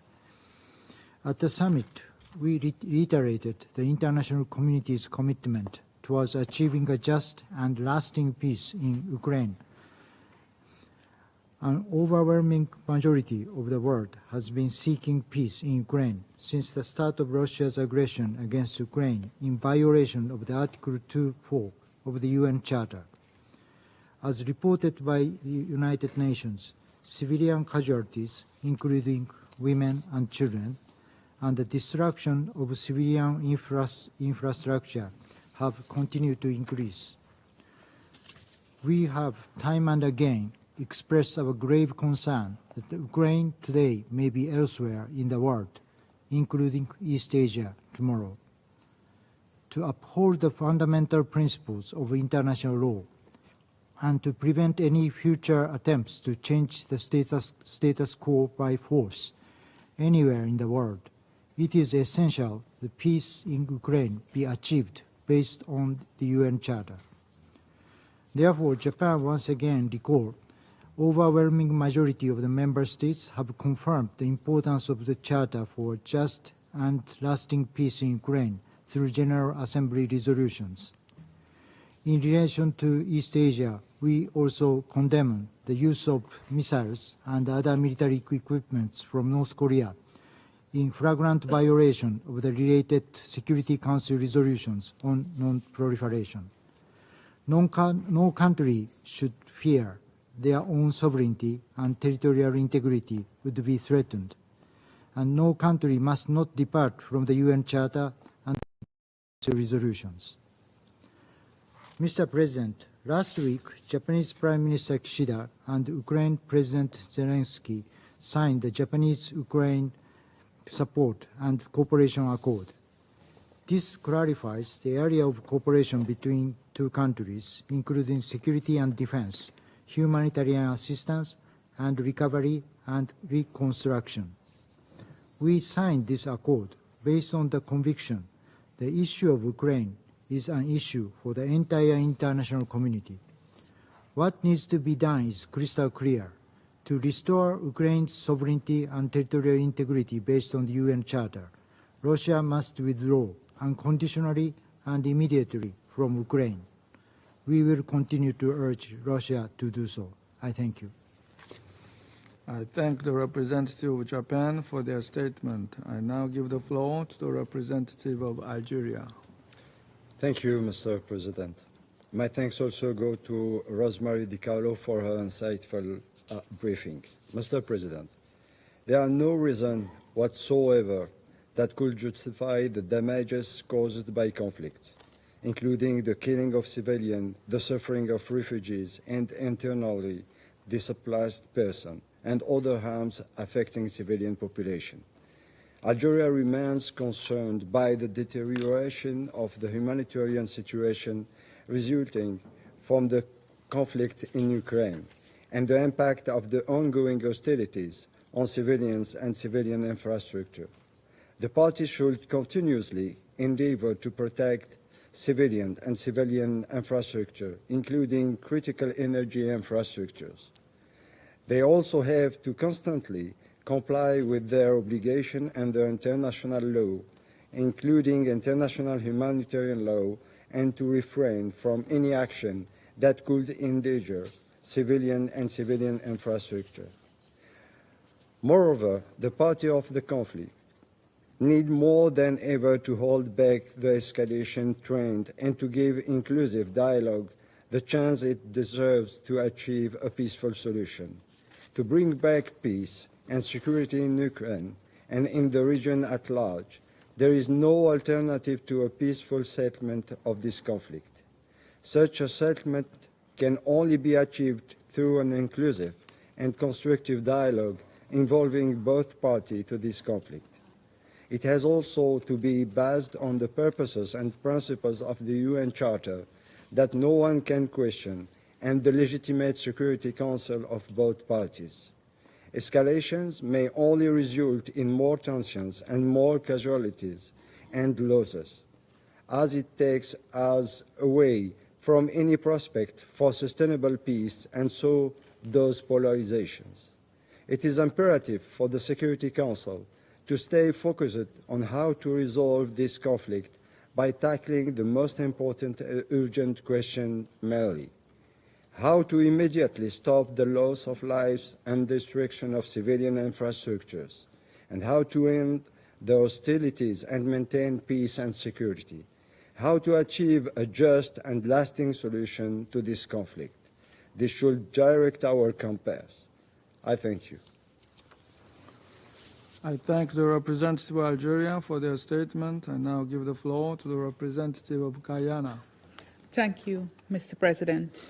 At the summit, we reiterated the international community's commitment towards achieving a just and lasting peace in Ukraine. An overwhelming majority of the world has been seeking peace in Ukraine since the start of Russia's aggression against Ukraine in violation of the Article 2.4 of the UN Charter. As reported by the United Nations, civilian casualties, including women and children, and the destruction of civilian infrastructure have continued to increase. We have time and again expressed our grave concern that Ukraine today may be elsewhere in the world, including East Asia tomorrow. To uphold the fundamental principles of international law and to prevent any future attempts to change the status quo by force anywhere in the world, it is essential that peace in Ukraine be achieved based on the UN Charter. Therefore, Japan once again recalled overwhelming majority of the member states have confirmed the importance of the Charter for just and lasting peace in Ukraine through General Assembly resolutions. In relation to East Asia, we also condemn the use of missiles and other military equipment from North Korea in flagrant violation of the related Security Council resolutions on non-proliferation. No country should fear their own sovereignty and territorial integrity would be threatened, and no country must not depart from the UN Charter and resolutions. Mr. President, last week, Japanese Prime Minister Kishida and Ukraine President Zelensky signed the Japanese-Ukraine Support and Cooperation Accord. This clarifies the area of cooperation between two countries, including security and defense, humanitarian assistance, and recovery and reconstruction. We signed this accord based on the conviction the issue of Ukraine is an issue for the entire international community. What needs to be done is crystal clear. To restore Ukraine's sovereignty and territorial integrity based on the UN Charter, Russia must withdraw unconditionally and immediately from Ukraine. We will continue to urge Russia to do so. I thank you. I thank the representative of Japan for their statement. I now give the floor to the representative of Algeria. Thank you, Mr. President. My thanks also go to Rosemary DiCarlo for her insightful briefing. Mr. President, there are no reason whatsoever that could justify the damages caused by conflict, including the killing of civilians, the suffering of refugees and internally displaced persons, and other harms affecting civilian population. Algeria remains concerned by the deterioration of the humanitarian situation resulting from the conflict in Ukraine and the impact of the ongoing hostilities on civilians and civilian infrastructure. The parties should continuously endeavor to protect civilian and civilian infrastructure, including critical energy infrastructures. They also have to constantly comply with their obligation under international law, including international humanitarian law, and to refrain from any action that could endanger civilian and civilian infrastructure. Moreover, the party of the conflict need more than ever to hold back the escalation trend and to give inclusive dialogue the chance it deserves to achieve a peaceful solution, to bring back peace and security in Ukraine and in the region at large. There is no alternative to a peaceful settlement of this conflict. Such a settlement can only be achieved through an inclusive and constructive dialogue involving both parties to this conflict. It has also to be based on the purposes and principles of the UN Charter that no one can question and the legitimate Security Council of both parties. Escalations may only result in more tensions and more casualties and losses, as it takes us away from any prospect for sustainable peace and so those polarizations. It is imperative for the Security Council to stay focused on how to resolve this conflict by tackling the most important urgent question merely: how to immediately stop the loss of lives and destruction of civilian infrastructures, and how to end the hostilities and maintain peace and security, how to achieve a just and lasting solution to this conflict. This should direct our compass. I thank you. I thank the representative of Algeria for their statement. I now give the floor to the representative of Guyana. Thank you, Mr. President.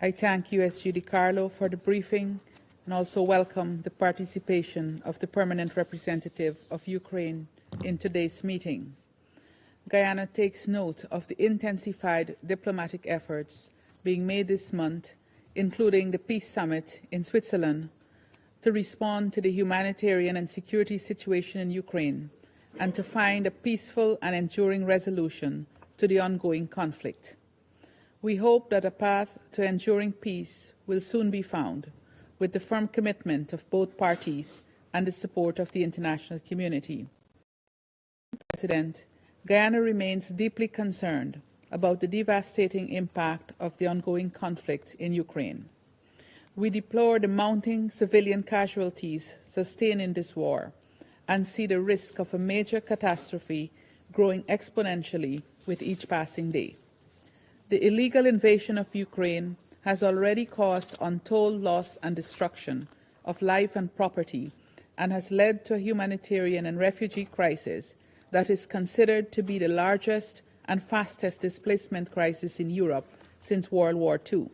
I thank USG DiCarlo for the briefing and also welcome the participation of the permanent representative of Ukraine in today's meeting. Guyana takes note of the intensified diplomatic efforts being made this month, including the Peace Summit in Switzerland, to respond to the humanitarian and security situation in Ukraine and to find a peaceful and enduring resolution to the ongoing conflict. We hope that a path to enduring peace will soon be found, with the firm commitment of both parties and the support of the international community. President, Guyana remains deeply concerned about the devastating impact of the ongoing conflict in Ukraine. We deplore the mounting civilian casualties sustained in this war and see the risk of a major catastrophe growing exponentially with each passing day. The illegal invasion of Ukraine has already caused untold loss and destruction of life and property and has led to a humanitarian and refugee crisis that is considered to be the largest and fastest displacement crisis in Europe since World War II.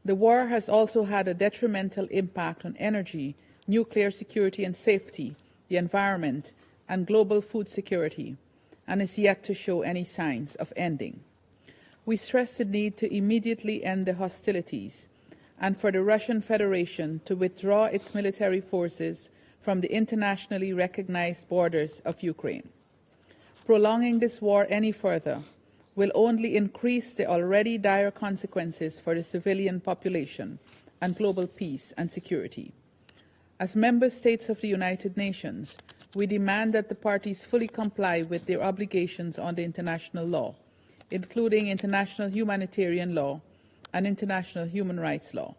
The war has also had a detrimental impact on energy, nuclear security and safety, the environment, and global food security, and is yet to show any signs of ending. We stress the need to immediately end the hostilities and for the Russian Federation to withdraw its military forces from the internationally recognized borders of Ukraine. Prolonging this war any further will only increase the already dire consequences for the civilian population and global peace and security. As member states of the United Nations, we demand that the parties fully comply with their obligations under international law, including international humanitarian law and international human rights law.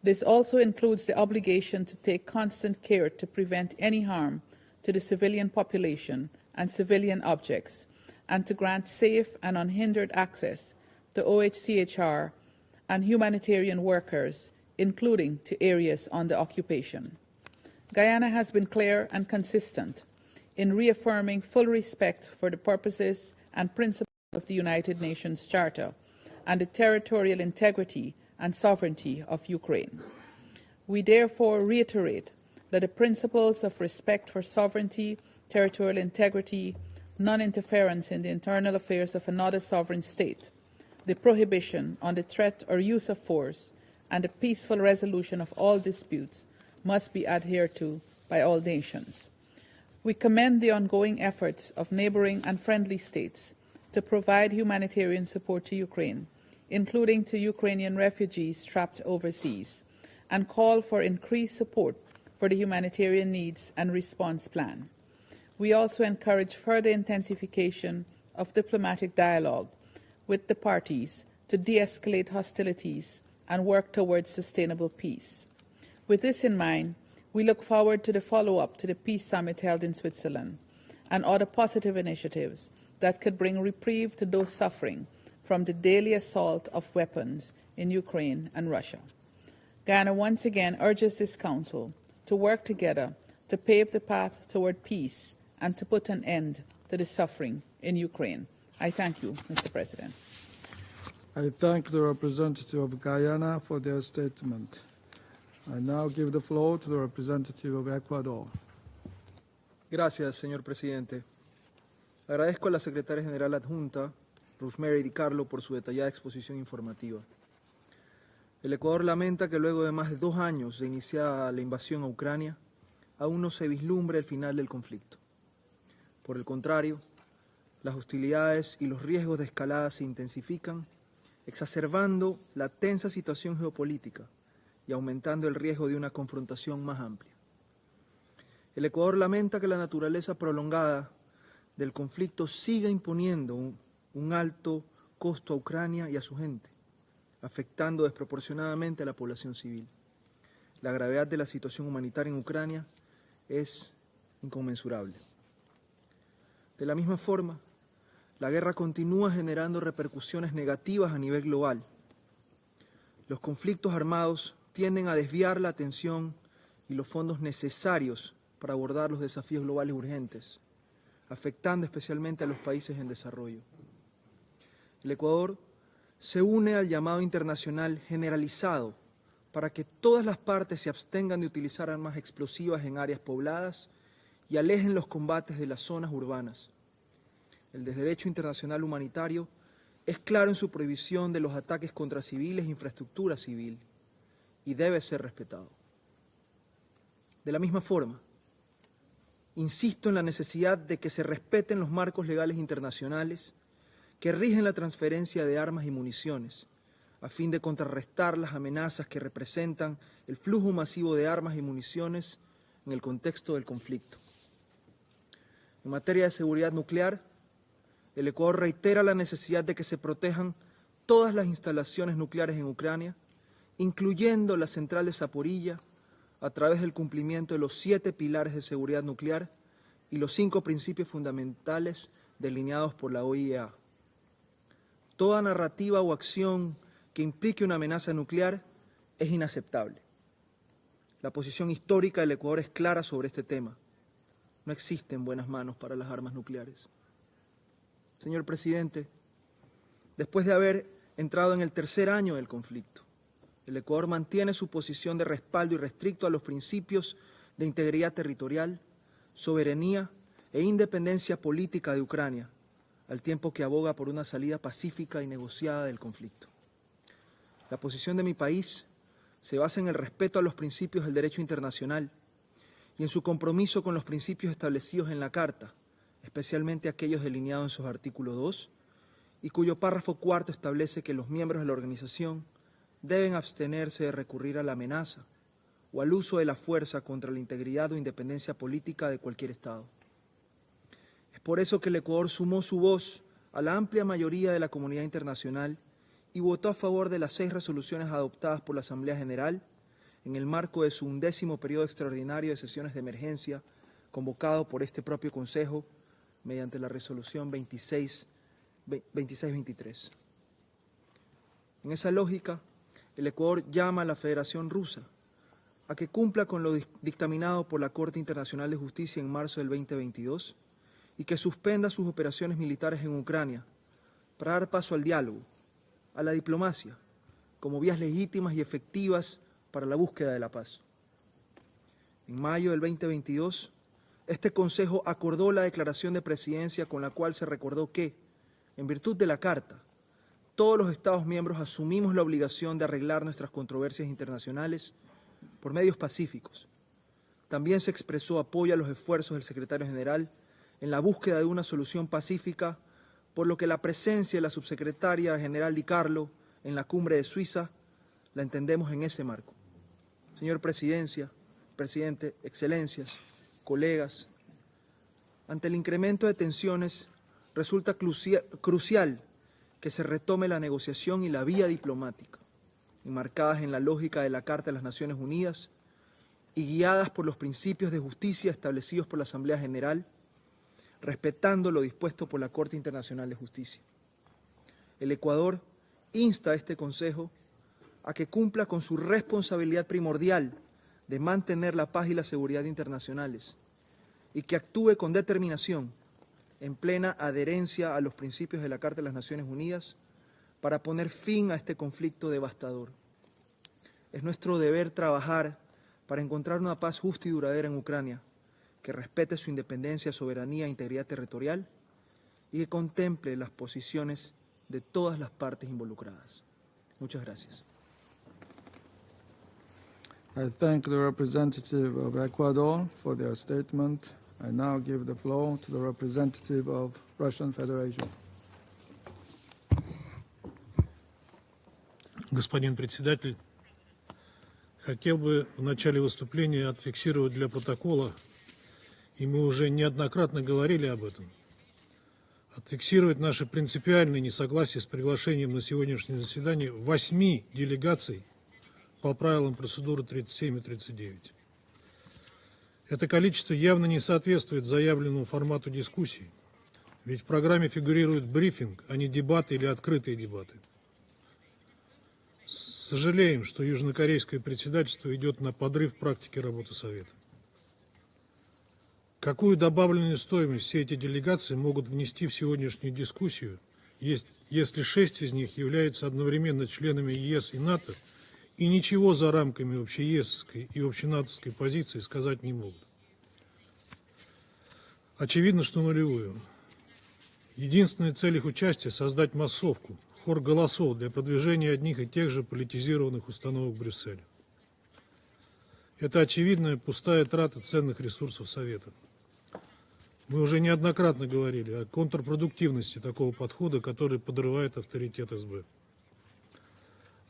This also includes the obligation to take constant care to prevent any harm to the civilian population and civilian objects, and to grant safe and unhindered access to OHCHR and humanitarian workers, including to areas under occupation. Guyana has been clear and consistent in reaffirming full respect for the purposes and principles of the United Nations Charter and the territorial integrity and sovereignty of Ukraine. We therefore reiterate that the principles of respect for sovereignty, territorial integrity, non-interference in the internal affairs of another sovereign state, the prohibition on the threat or use of force, and the peaceful resolution of all disputes must be adhered to by all nations. We commend the ongoing efforts of neighbouring and friendly states to provide humanitarian support to Ukraine, including to Ukrainian refugees trapped overseas, and call for increased support for the humanitarian needs and response plan. We also encourage further intensification of diplomatic dialogue with the parties to de-escalate hostilities and work towards sustainable peace. With this in mind, we look forward to the follow-up to the Peace Summit held in Switzerland and other positive initiatives that could bring reprieve to those suffering from the daily assault of weapons in Ukraine and Russia. Guyana once again urges this Council to work together to pave the path toward peace and to put an end to the suffering in Ukraine. I thank you, Mr. President. I thank the representative of Guyana for their statement. I now give the floor to the representative of Ecuador. Gracias, señor presidente. Agradezco a la secretaria general adjunta, Rosemary DiCarlo, por su detallada exposición informativa. El Ecuador lamenta que luego de más de 2 años de iniciada la invasión a Ucrania, aún no se vislumbra el final del conflicto. Por el contrario, las hostilidades y los riesgos de escalada se intensifican, exacerbando la tensa situación geopolítica y aumentando el riesgo de una confrontación más amplia. El Ecuador lamenta que la naturaleza prolongada del conflicto siga imponiendo un alto costo a Ucrania y a su gente, afectando desproporcionadamente a la población civil. La gravedad de la situación humanitaria en Ucrania es inconmensurable. De la misma forma, la guerra continúa generando repercusiones negativas a nivel global. Los conflictos armados tienden a desviar la atención y los fondos necesarios para abordar los desafíos globales urgentes, afectando especialmente a los países en desarrollo. El Ecuador se une al llamado internacional generalizado para que todas las partes se abstengan de utilizar armas explosivas en áreas pobladas y alejen los combates de las zonas urbanas. El derecho internacional humanitario es claro en su prohibición de los ataques contra civiles e infraestructura civil y debe ser respetado. De la misma forma, insisto en la necesidad de que se respeten los marcos legales internacionales que rigen la transferencia de armas y municiones, a fin de contrarrestar las amenazas que representan el flujo masivo de armas y municiones en el contexto del conflicto. En materia de seguridad nuclear, el Ecuador reitera la necesidad de que se protejan todas las instalaciones nucleares en Ucrania, incluyendo la central de Zaporilla, a través del cumplimiento de los 7 pilares de seguridad nuclear y los 5 principios fundamentales delineados por la OIEA. Toda narrativa o acción que implique una amenaza nuclear es inaceptable. La posición histórica del Ecuador es clara sobre este tema. No existen buenas manos para las armas nucleares. Señor presidente, después de haber entrado en el 3er año del conflicto, el Ecuador mantiene su posición de respaldo irrestricto a los principios de integridad territorial, soberanía e independencia política de Ucrania, al tiempo que aboga por una salida pacífica y negociada del conflicto. La posición de mi país se basa en el respeto a los principios del derecho internacional y en su compromiso con los principios establecidos en la Carta, especialmente aquellos delineados en sus artículos 2, y cuyo párrafo 4 establece que los miembros de la organización deben abstenerse de recurrir a la amenaza o al uso de la fuerza contra la integridad o independencia política de cualquier Estado. Es por eso que el Ecuador sumó su voz a la amplia mayoría de la comunidad internacional y votó a favor de las 6 resoluciones adoptadas por la Asamblea General en el marco de su 11º periodo extraordinario de sesiones de emergencia convocado por este propio Consejo mediante la resolución 2623. En esa lógica, el Ecuador llama a la Federación Rusa a que cumpla con lo dictaminado por la Corte Internacional de Justicia en marzo del 2022 y que suspenda sus operaciones militares en Ucrania para dar paso al diálogo, a la diplomacia, como vías legítimas y efectivas para la búsqueda de la paz. En mayo del 2022, este Consejo acordó la declaración de presidencia con la cual se recordó que, en virtud de la Carta, todos los Estados miembros asumimos la obligación de arreglar nuestras controversias internacionales por medios pacíficos. También se expresó apoyo a los esfuerzos del secretario general en la búsqueda de una solución pacífica, por lo que la presencia de la subsecretaria general DiCarlo en la cumbre de Suiza la entendemos en ese marco. Señor Presidente, Excelencias, colegas, ante el incremento de tensiones resulta crucial que se retome la negociación y la vía diplomática, enmarcadas en la lógica de la Carta de las Naciones Unidas y guiadas por los principios de justicia establecidos por la Asamblea General, respetando lo dispuesto por la Corte Internacional de Justicia. El Ecuador insta a este Consejo a que cumpla con su responsabilidad primordial de mantener la paz y la seguridad internacionales y que actúe con determinación, en plena adherencia a los principios de la Carta de las Naciones Unidas, para poner fin a este conflicto devastador. Es nuestro deber trabajar para encontrar una paz justa y duradera en Ucrania, que respete su independencia, soberanía e integridad territorial y que contemple las posiciones de todas las partes involucradas. Muchas gracias. I thank the representative of Ecuador for their statement. I now give the floor to the representative of Russian Federation. Господин председатель, хотел бы в начале выступления отфиксировать для протокола, и мы уже неоднократно говорили об этом, отфиксировать наше принципиальное несогласие с приглашением на сегодняшнее заседание 8 делегаций по правилам процедуры 37 и 39. Это количество явно не соответствует заявленному формату дискуссии, ведь в программе фигурирует брифинг, а не дебаты или открытые дебаты. Сожалеем, что южнокорейское председательство идет на подрыв практики работы Совета. Какую добавленную стоимость все эти делегации могут внести в сегодняшнюю дискуссию, если 6 из них являются одновременно членами ЕС и НАТО и ничего за рамками общеесовской и общенатовской позиции сказать не могут? Очевидно, что нулевую. Единственная цель их участия – создать массовку, хор голосов для продвижения одних и тех же политизированных установок Брюсселя. Это очевидная пустая трата ценных ресурсов Совета. Мы уже неоднократно говорили о контрпродуктивности такого подхода, который подрывает авторитет СБ.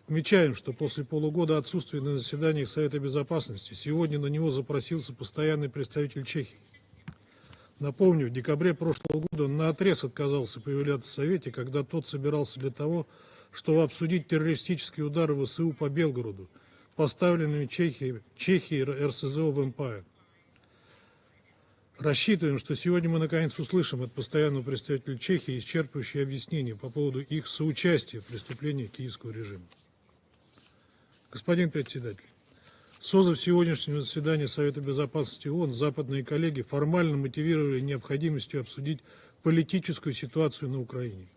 Отмечаем, что после полугода отсутствия на заседаниях Совета Безопасности сегодня на него запросился постоянный представитель Чехии. Напомню, в декабре прошлого года он наотрез отказался появляться в Совете, когда тот собирался для того, чтобы обсудить террористические удары ВСУ по Белгороду, поставленными Чехией РСЗО в Эмпайр. Рассчитываем, что сегодня мы наконец услышим от постоянного представителя Чехии исчерпывающие объяснения по поводу их соучастия в преступлениях киевского режима. Господин председатель, созыв сегодняшнего заседания Совета Безопасности ООН, западные коллеги формально мотивировали необходимостью обсудить политическую ситуацию на Украине.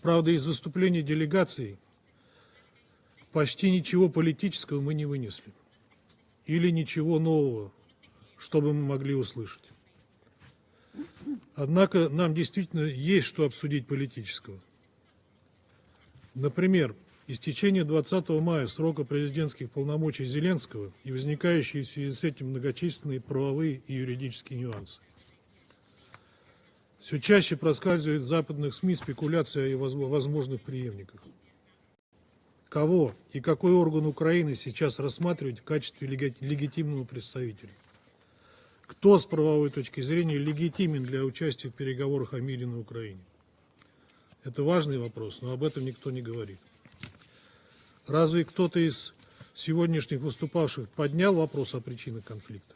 Правда, из выступлений делегаций почти ничего политического мы не вынесли. Или ничего нового, чтобы мы могли услышать. Однако нам действительно есть что обсудить политического. Например, истечение 20 мая срока президентских полномочий Зеленского и возникающие в связи с этим многочисленные правовые и юридические нюансы. Все чаще проскальзывает в западных СМИ спекуляция о возможных преемниках. Кого и какой орган Украины сейчас рассматривать в качестве легитимного представителя? Кто с правовой точки зрения легитимен для участия в переговорах о мире на Украине? Это важный вопрос, но об этом никто не говорит. Разве кто-то из сегодняшних выступавших поднял вопрос о причинах конфликта?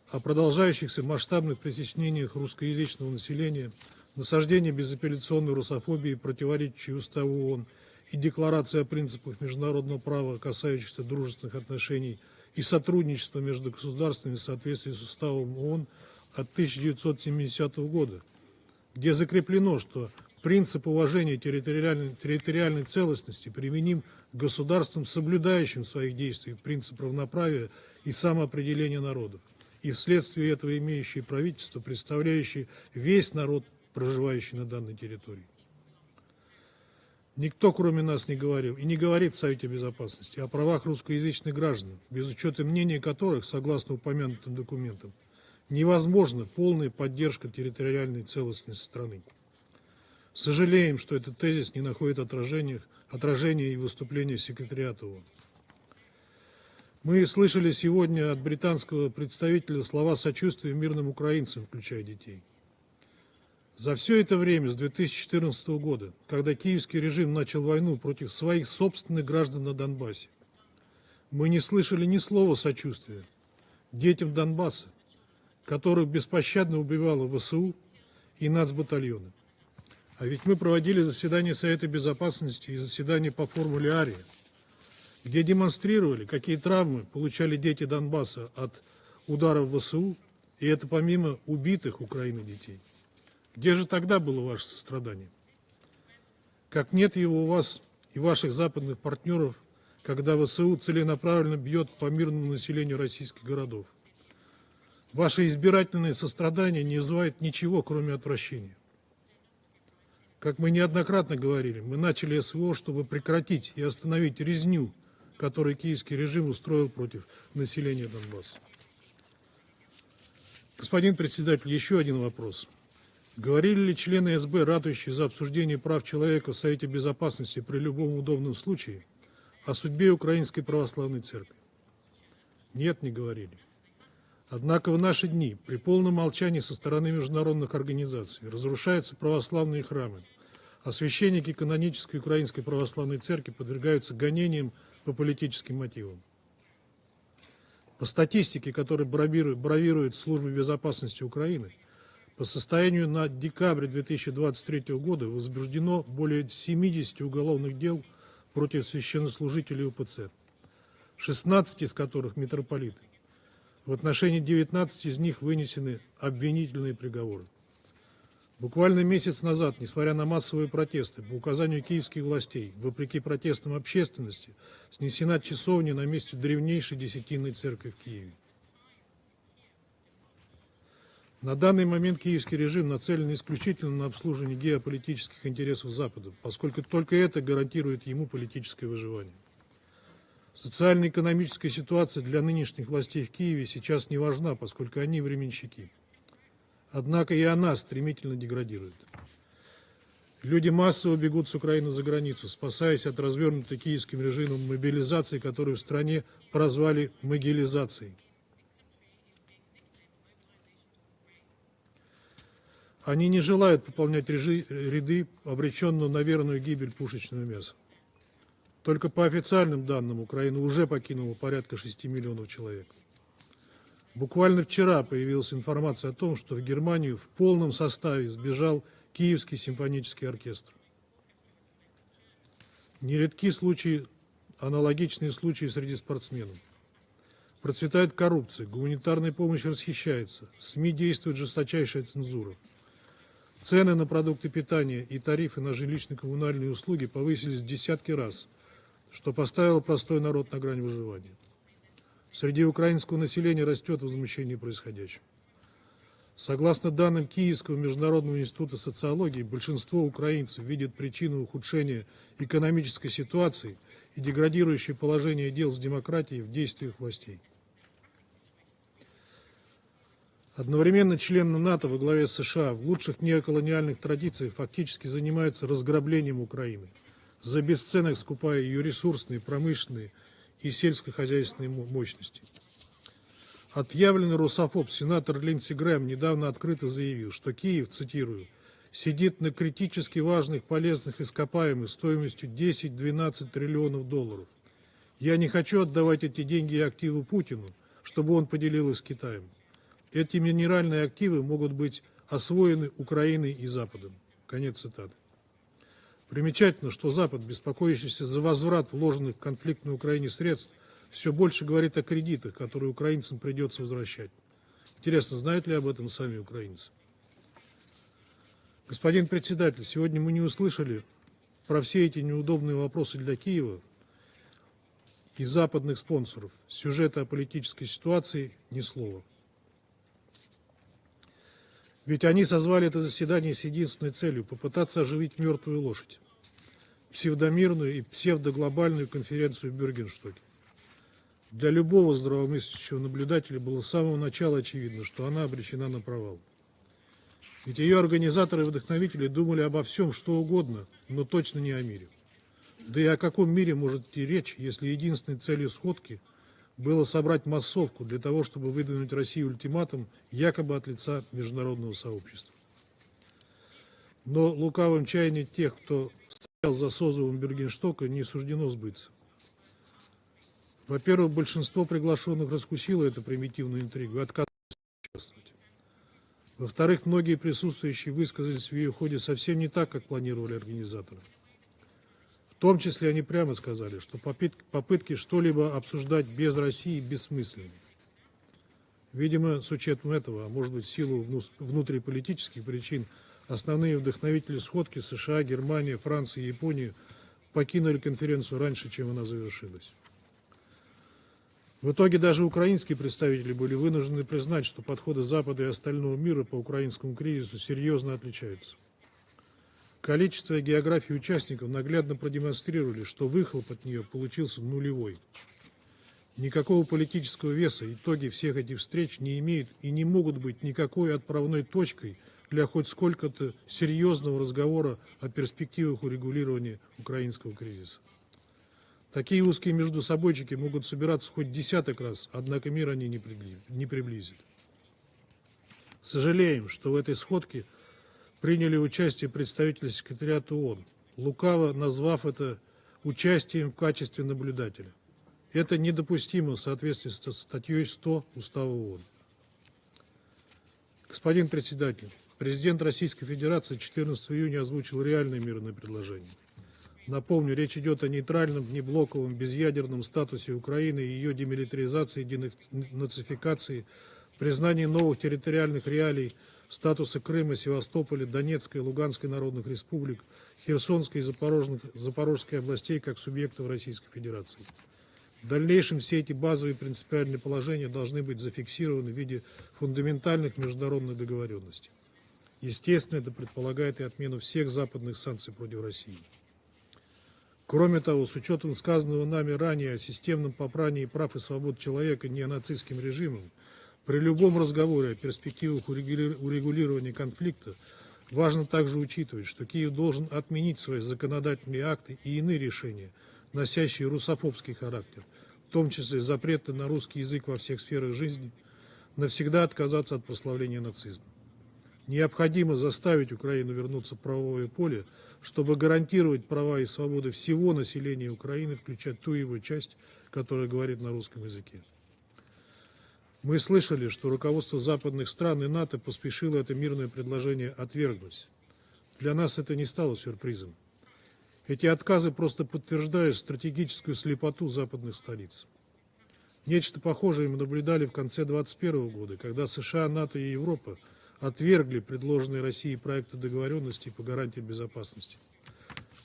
О продолжающихся масштабных притеснениях русскоязычного населения, насаждении безапелляционной русофобии, противоречащей Уставу ООН и Декларации о принципах международного права, касающихся дружественных отношений и сотрудничества между государствами в соответствии с Уставом ООН от 1970 года, где закреплено, что принцип уважения территориальной целостности применим к государствам, соблюдающим в своих действиях принцип равноправия и самоопределения народов, и вследствие этого имеющие правительство, представляющее весь народ, проживающий на данной территории. Никто, кроме нас, не говорил и не говорит в Совете Безопасности о правах русскоязычных граждан, без учета мнения которых, согласно упомянутым документам, невозможна полная поддержка территориальной целостности страны. Сожалеем, что этот тезис не находит отражения и в выступлении секретариата ООН. Мы слышали сегодня от британского представителя слова сочувствия мирным украинцам, включая детей. За все это время, с 2014 года, когда киевский режим начал войну против своих собственных граждан на Донбассе, мы не слышали ни слова сочувствия детям Донбасса, которых беспощадно убивало ВСУ и нацбатальоны. А ведь мы проводили заседание Совета Безопасности и заседание по формуле Ария, где демонстрировали, какие травмы получали дети Донбасса от ударов ВСУ, и это помимо убитых Украиной детей. Где же тогда было ваше сострадание? Как нет его у вас и ваших западных партнеров, когда ВСУ целенаправленно бьет по мирному населению российских городов? Ваше избирательное сострадание не вызывает ничего, кроме отвращения. Как мы неоднократно говорили, мы начали СВО, чтобы прекратить и остановить резню, которую киевский режим устроил против населения Донбасса. Господин председатель, еще один вопрос. Говорили ли члены СБ, ратующие за обсуждение прав человека в Совете Безопасности при любом удобном случае, о судьбе Украинской Православной Церкви? Нет, не говорили. Однако в наши дни, при полном молчании со стороны международных организаций, разрушаются православные храмы, а священники канонической Украинской Православной Церкви подвергаются гонениям по политическим мотивам. По статистике, которой бравирует Служба безопасности Украины, по состоянию на декабрь 2023 года возбуждено более 70 уголовных дел против священнослужителей УПЦ, 16 из которых митрополиты. В отношении 19 из них вынесены обвинительные приговоры. Буквально месяц назад, несмотря на массовые протесты, по указанию киевских властей, вопреки протестам общественности, снесена часовня на месте древнейшей десятинной церкви в Киеве. На данный момент киевский режим нацелен исключительно на обслуживание геополитических интересов Запада, поскольку только это гарантирует ему политическое выживание. Социально-экономическая ситуация для нынешних властей в Киеве сейчас не важна, поскольку они временщики. Однако и она стремительно деградирует. Люди массово бегут с Украины за границу, спасаясь от развернутой киевским режимом мобилизации, которую в стране прозвали могилизацией. Они не желают пополнять ряды обреченного на верную гибель пушечного мяса. Только по официальным данным Украина уже покинула порядка 6 миллионов человек. Буквально вчера появилась информация о том, что в Германию в полном составе сбежал Киевский симфонический оркестр. Нередки аналогичные случаи среди спортсменов. Процветает коррупция, гуманитарная помощь расхищается, СМИ действует жесточайшая цензура. Цены на продукты питания и тарифы на жилищно-коммунальные услуги повысились в десятки раз, что поставило простой народ на грань выживания. Среди украинского населения растет возмущение происходящим. Согласно данным Киевского международного института социологии, большинство украинцев видят причину ухудшения экономической ситуации и деградирующее положение дел с демократией в действиях властей. Одновременно члены НАТО во главе с США в лучших неоколониальных традициях фактически занимаются разграблением Украины, за бесценок скупая ее ресурсные, промышленные и сельскохозяйственные мощности. Отъявленный русофоб сенатор Линдси Грэм недавно открыто заявил, что Киев, цитирую, «сидит на критически важных полезных ископаемых стоимостью 10-12 триллионов долларов. Я не хочу отдавать эти деньги и активы Путину, чтобы он поделил их с Китаем. Эти минеральные активы могут быть освоены Украиной и Западом». Конец цитаты. Примечательно, что Запад, беспокоящийся за возврат вложенных в конфликт на Украине средств, все больше говорит о кредитах, которые украинцам придется возвращать. Интересно, знают ли об этом сами украинцы? Господин председатель, сегодня мы не услышали про все эти неудобные вопросы для Киева и западных спонсоров. Сюжета о политической ситуации ни слова. Ведь они созвали это заседание с единственной целью – попытаться оживить мертвую лошадь. псевдомирную и псевдоглобальную конференцию в Бюргенштоке. Для любого здравомыслящего наблюдателя было с самого начала очевидно, что она обречена на провал. Ведь ее организаторы и вдохновители думали обо всем, что угодно, но точно не о мире. Да и о каком мире может идти речь, если единственной целью сходки было собрать массовку для того, чтобы выдвинуть России ультиматум якобы от лица международного сообщества. Но лукавым чаяниям тех, кто стоял за созывом Бюргенштока, не суждено сбыться. Во-первых, большинство приглашенных раскусило эту примитивную интригу и отказалось участвовать. Во-вторых, многие присутствующие высказались в ее ходе совсем не так, как планировали организаторы. В том числе они прямо сказали, что попытки что-либо обсуждать без России бессмысленны. Видимо, с учетом этого, а может быть в силу внутриполитических причин, основные вдохновители сходки США, Германия, Франция и Япония покинули конференцию раньше, чем она завершилась. В итоге даже украинские представители были вынуждены признать, что подходы Запада и остального мира по украинскому кризису серьезно отличаются. Количество и география участников наглядно продемонстрировали, что выхлоп от нее получился нулевой. Никакого политического веса итоги всех этих встреч не имеют и не могут быть никакой отправной точкой для хоть сколько-то серьезного разговора о перспективах урегулирования украинского кризиса. Такие узкие междусобойчики могут собираться хоть десяток раз, однако мир они не приблизят. Сожалеем, что в этой сходке приняли участие представители секретариата ООН, лукаво назвав это участием в качестве наблюдателя. Это недопустимо в соответствии со статьей 100 Устава ООН. Господин председатель, президент Российской Федерации 14 июня озвучил реальное мирное предложение. Напомню, речь идет о нейтральном, неблоковом, безъядерном статусе Украины и ее демилитаризации, денацификации, признании новых территориальных реалий, статуса Крыма, Севастополя, Донецкой и Луганской народных республик, Херсонской и Запорожской областей как субъектов Российской Федерации. В дальнейшем все эти базовые принципиальные положения должны быть зафиксированы в виде фундаментальных международных договоренностей. Естественно, это предполагает и отмену всех западных санкций против России. Кроме того, с учетом сказанного нами ранее о системном попрании прав и свобод человека неонацистским режимом, при любом разговоре о перспективах урегулирования конфликта важно также учитывать, что Киев должен отменить свои законодательные акты и иные решения, носящие русофобский характер, в том числе запреты на русский язык во всех сферах жизни, навсегда отказаться от прославления нацизма. Необходимо заставить Украину вернуться в правовое поле, чтобы гарантировать права и свободы всего населения Украины, включая ту его часть, которая говорит на русском языке. Мы слышали, что руководство западных стран и НАТО поспешило это мирное предложение отвергнуть. Для нас это не стало сюрпризом. Эти отказы просто подтверждают стратегическую слепоту западных столиц. Нечто похожее мы наблюдали в конце 2021 года, когда США, НАТО и Европа отвергли предложенные Россией проекты договоренностей по гарантиям безопасности.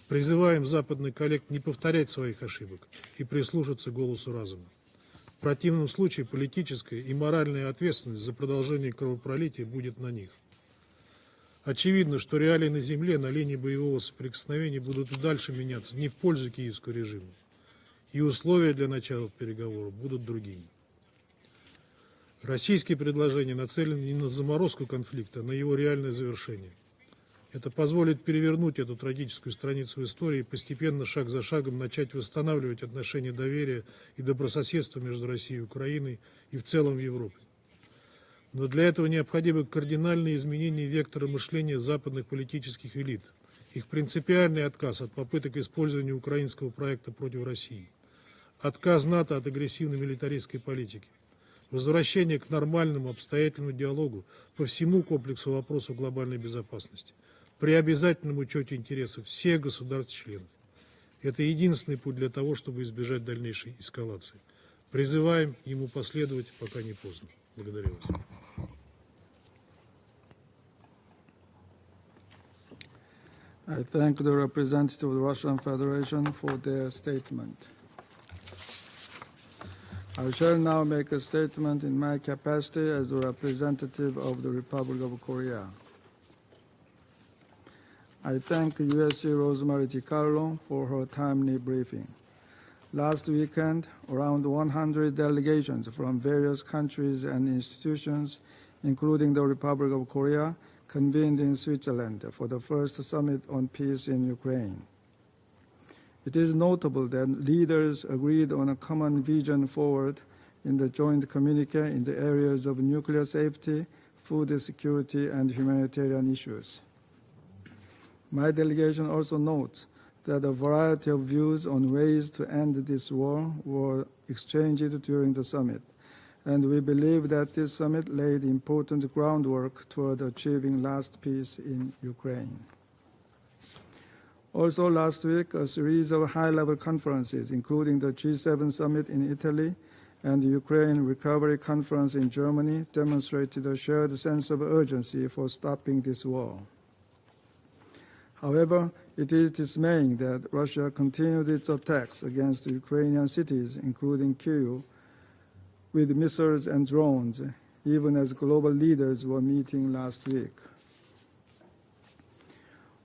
Призываем западных коллег не повторять своих ошибок и прислушаться к голосу разума. В противном случае политическая и моральная ответственность за продолжение кровопролития будет на них. Очевидно, что реалии на земле на линии боевого соприкосновения будут и дальше меняться не в пользу киевского режима, и условия для начала переговоров будут другими. Российские предложения нацелены не на заморозку конфликта, а на его реальное завершение. Это позволит перевернуть эту трагическую страницу истории и постепенно, шаг за шагом, начать восстанавливать отношения доверия и добрососедства между Россией и Украиной и в целом в Европе. Но для этого необходимы кардинальные изменения вектора мышления западных политических элит, их принципиальный отказ от попыток использования украинского проекта против России, отказ НАТО от агрессивной милитаристской политики, возвращение к нормальному обстоятельному диалогу по всему комплексу вопросов глобальной безопасности, при обязательном учете интересов всех государств-членов. Это единственный путь для того, чтобы избежать дальнейшей эскалации. Призываем ему последовать, пока не поздно. Благодарю вас. I thank the representative of the Russian Federation for their statement. I shall now make a statement in my capacity as the representative of the Republic of Korea. I thank USC Rosemary DiCarlo for her timely briefing. Last weekend, around 100 delegations from various countries and institutions, including the Republic of Korea, convened in Switzerland for the first summit on peace in Ukraine. It is notable that leaders agreed on a common vision forward in the joint communique in the areas of nuclear safety, food security, and humanitarian issues. My delegation also notes that a variety of views on ways to end this war were exchanged during the summit, and we believe that this summit laid important groundwork toward achieving lasting peace in Ukraine. Also last week, a series of high-level conferences, including the G7 summit in Italy and the Ukraine Recovery Conference in Germany, demonstrated a shared sense of urgency for stopping this war. However, it is dismaying that Russia continued its attacks against Ukrainian cities, including Kiev, with missiles and drones, even as global leaders were meeting last week.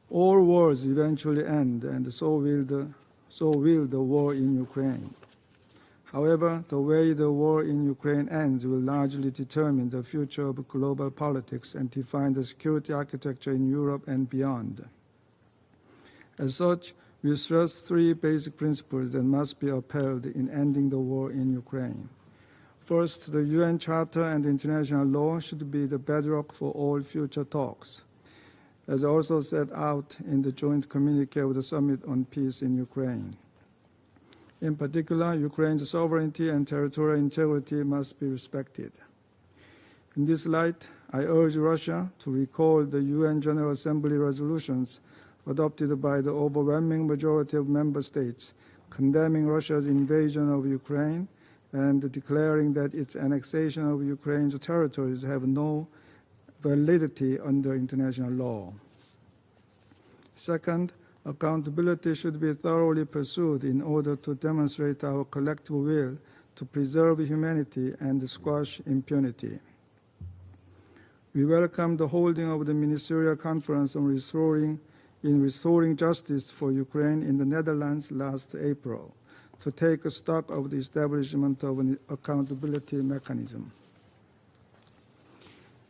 All wars eventually end, and so will the war in Ukraine. However, the way the war in Ukraine ends will largely determine the future of global politics and define the security architecture in Europe and beyond. As such, we stress three basic principles that must be upheld in ending the war in Ukraine. First, the UN Charter and international law should be the bedrock for all future talks, as also set out in the joint communique of the Summit on Peace in Ukraine. In particular, Ukraine's sovereignty and territorial integrity must be respected. In this light, I urge Russia to recall the UN General Assembly resolutions adopted by the overwhelming majority of member states, condemning Russia's invasion of Ukraine and declaring that its annexation of Ukraine's territories have no validity under international law. Second, accountability should be thoroughly pursued in order to demonstrate our collective will to preserve humanity and squash impunity. We welcome the holding of the Ministerial Conference on restoring justice for Ukraine in the Netherlands last April to take stock of the establishment of an accountability mechanism.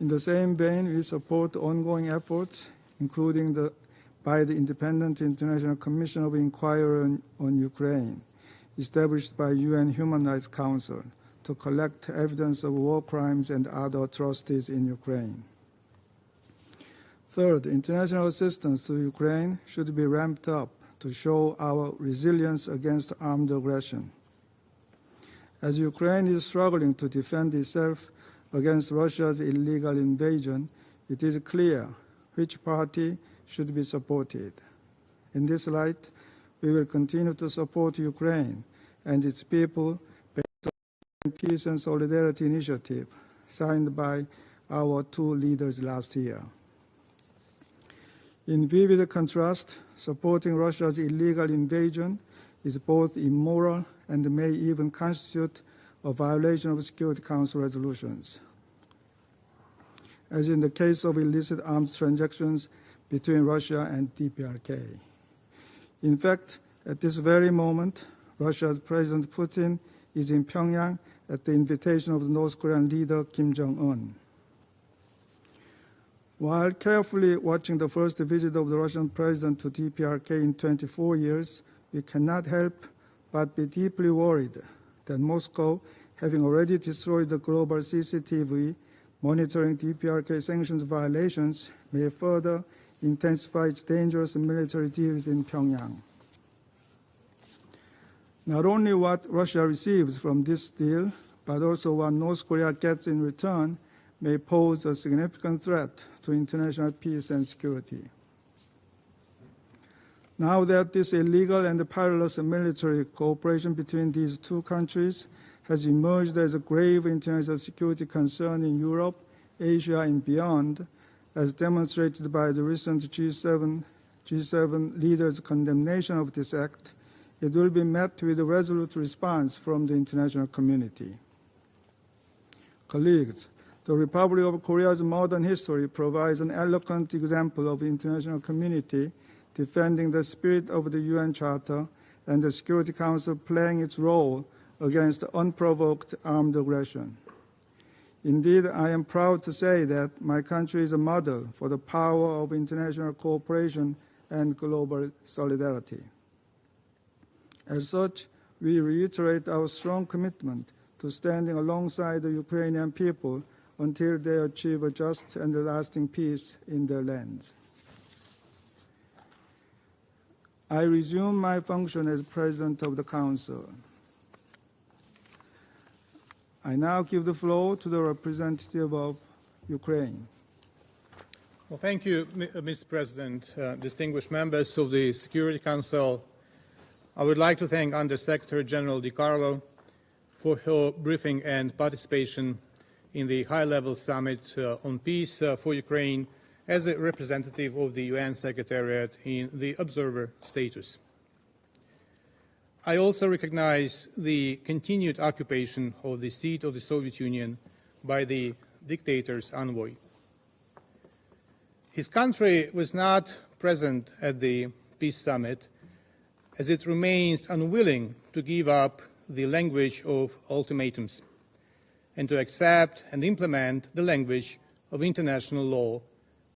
In the same vein, we support ongoing efforts, including by the Independent International Commission of Inquiry on Ukraine, established by UN Human Rights Council, to collect evidence of war crimes and other atrocities in Ukraine. Third, international assistance to Ukraine should be ramped up to show our resilience against armed aggression. As Ukraine is struggling to defend itself against Russia's illegal invasion, it is clear which party should be supported. In this light, we will continue to support Ukraine and its people based on the Peace and Solidarity Initiative signed by our two leaders last year. In vivid contrast, supporting Russia's illegal invasion is both immoral and may even constitute a violation of Security Council resolutions, as in the case of illicit arms transactions between Russia and DPRK. In fact, at this very moment, Russia's President Putin is in Pyongyang at the invitation of the North Korean leader Kim Jong-un. While carefully watching the first visit of the Russian president to DPRK in 24 years, we cannot help but be deeply worried that Moscow, having already destroyed the global CCTV monitoring DPRK sanctions violations, may further intensify its dangerous military deals in Pyongyang. Not only what Russia receives from this deal, but also what North Korea gets in return may pose a significant threat to international peace and security. Now that this illegal and perilous military cooperation between these two countries has emerged as a grave international security concern in Europe, Asia, and beyond, as demonstrated by the recent G7 leaders' condemnation of this act, it will be met with a resolute response from the international community. Colleagues, The Republic of Korea's modern history provides an eloquent example of the international community defending the spirit of the UN Charter and the Security Council playing its role against unprovoked armed aggression. Indeed, I am proud to say that my country is a model for the power of international cooperation and global solidarity. As such, we reiterate our strong commitment to standing alongside the Ukrainian people until they achieve a just and lasting peace in their lands. I resume my function as President of the Council. I now give the floor to the representative of Ukraine. Well, thank you, Mr. President, distinguished members of the Security Council. I would like to thank Under-Secretary General DiCarlo for her briefing and participation in the high-level summit on peace for Ukraine as a representative of the UN Secretariat in the observer status. I also recognize the continued occupation of the seat of the Soviet Union by the dictator's envoy. His country was not present at the peace summit as it remains unwilling to give up the language of ultimatums and to accept and implement the language of international law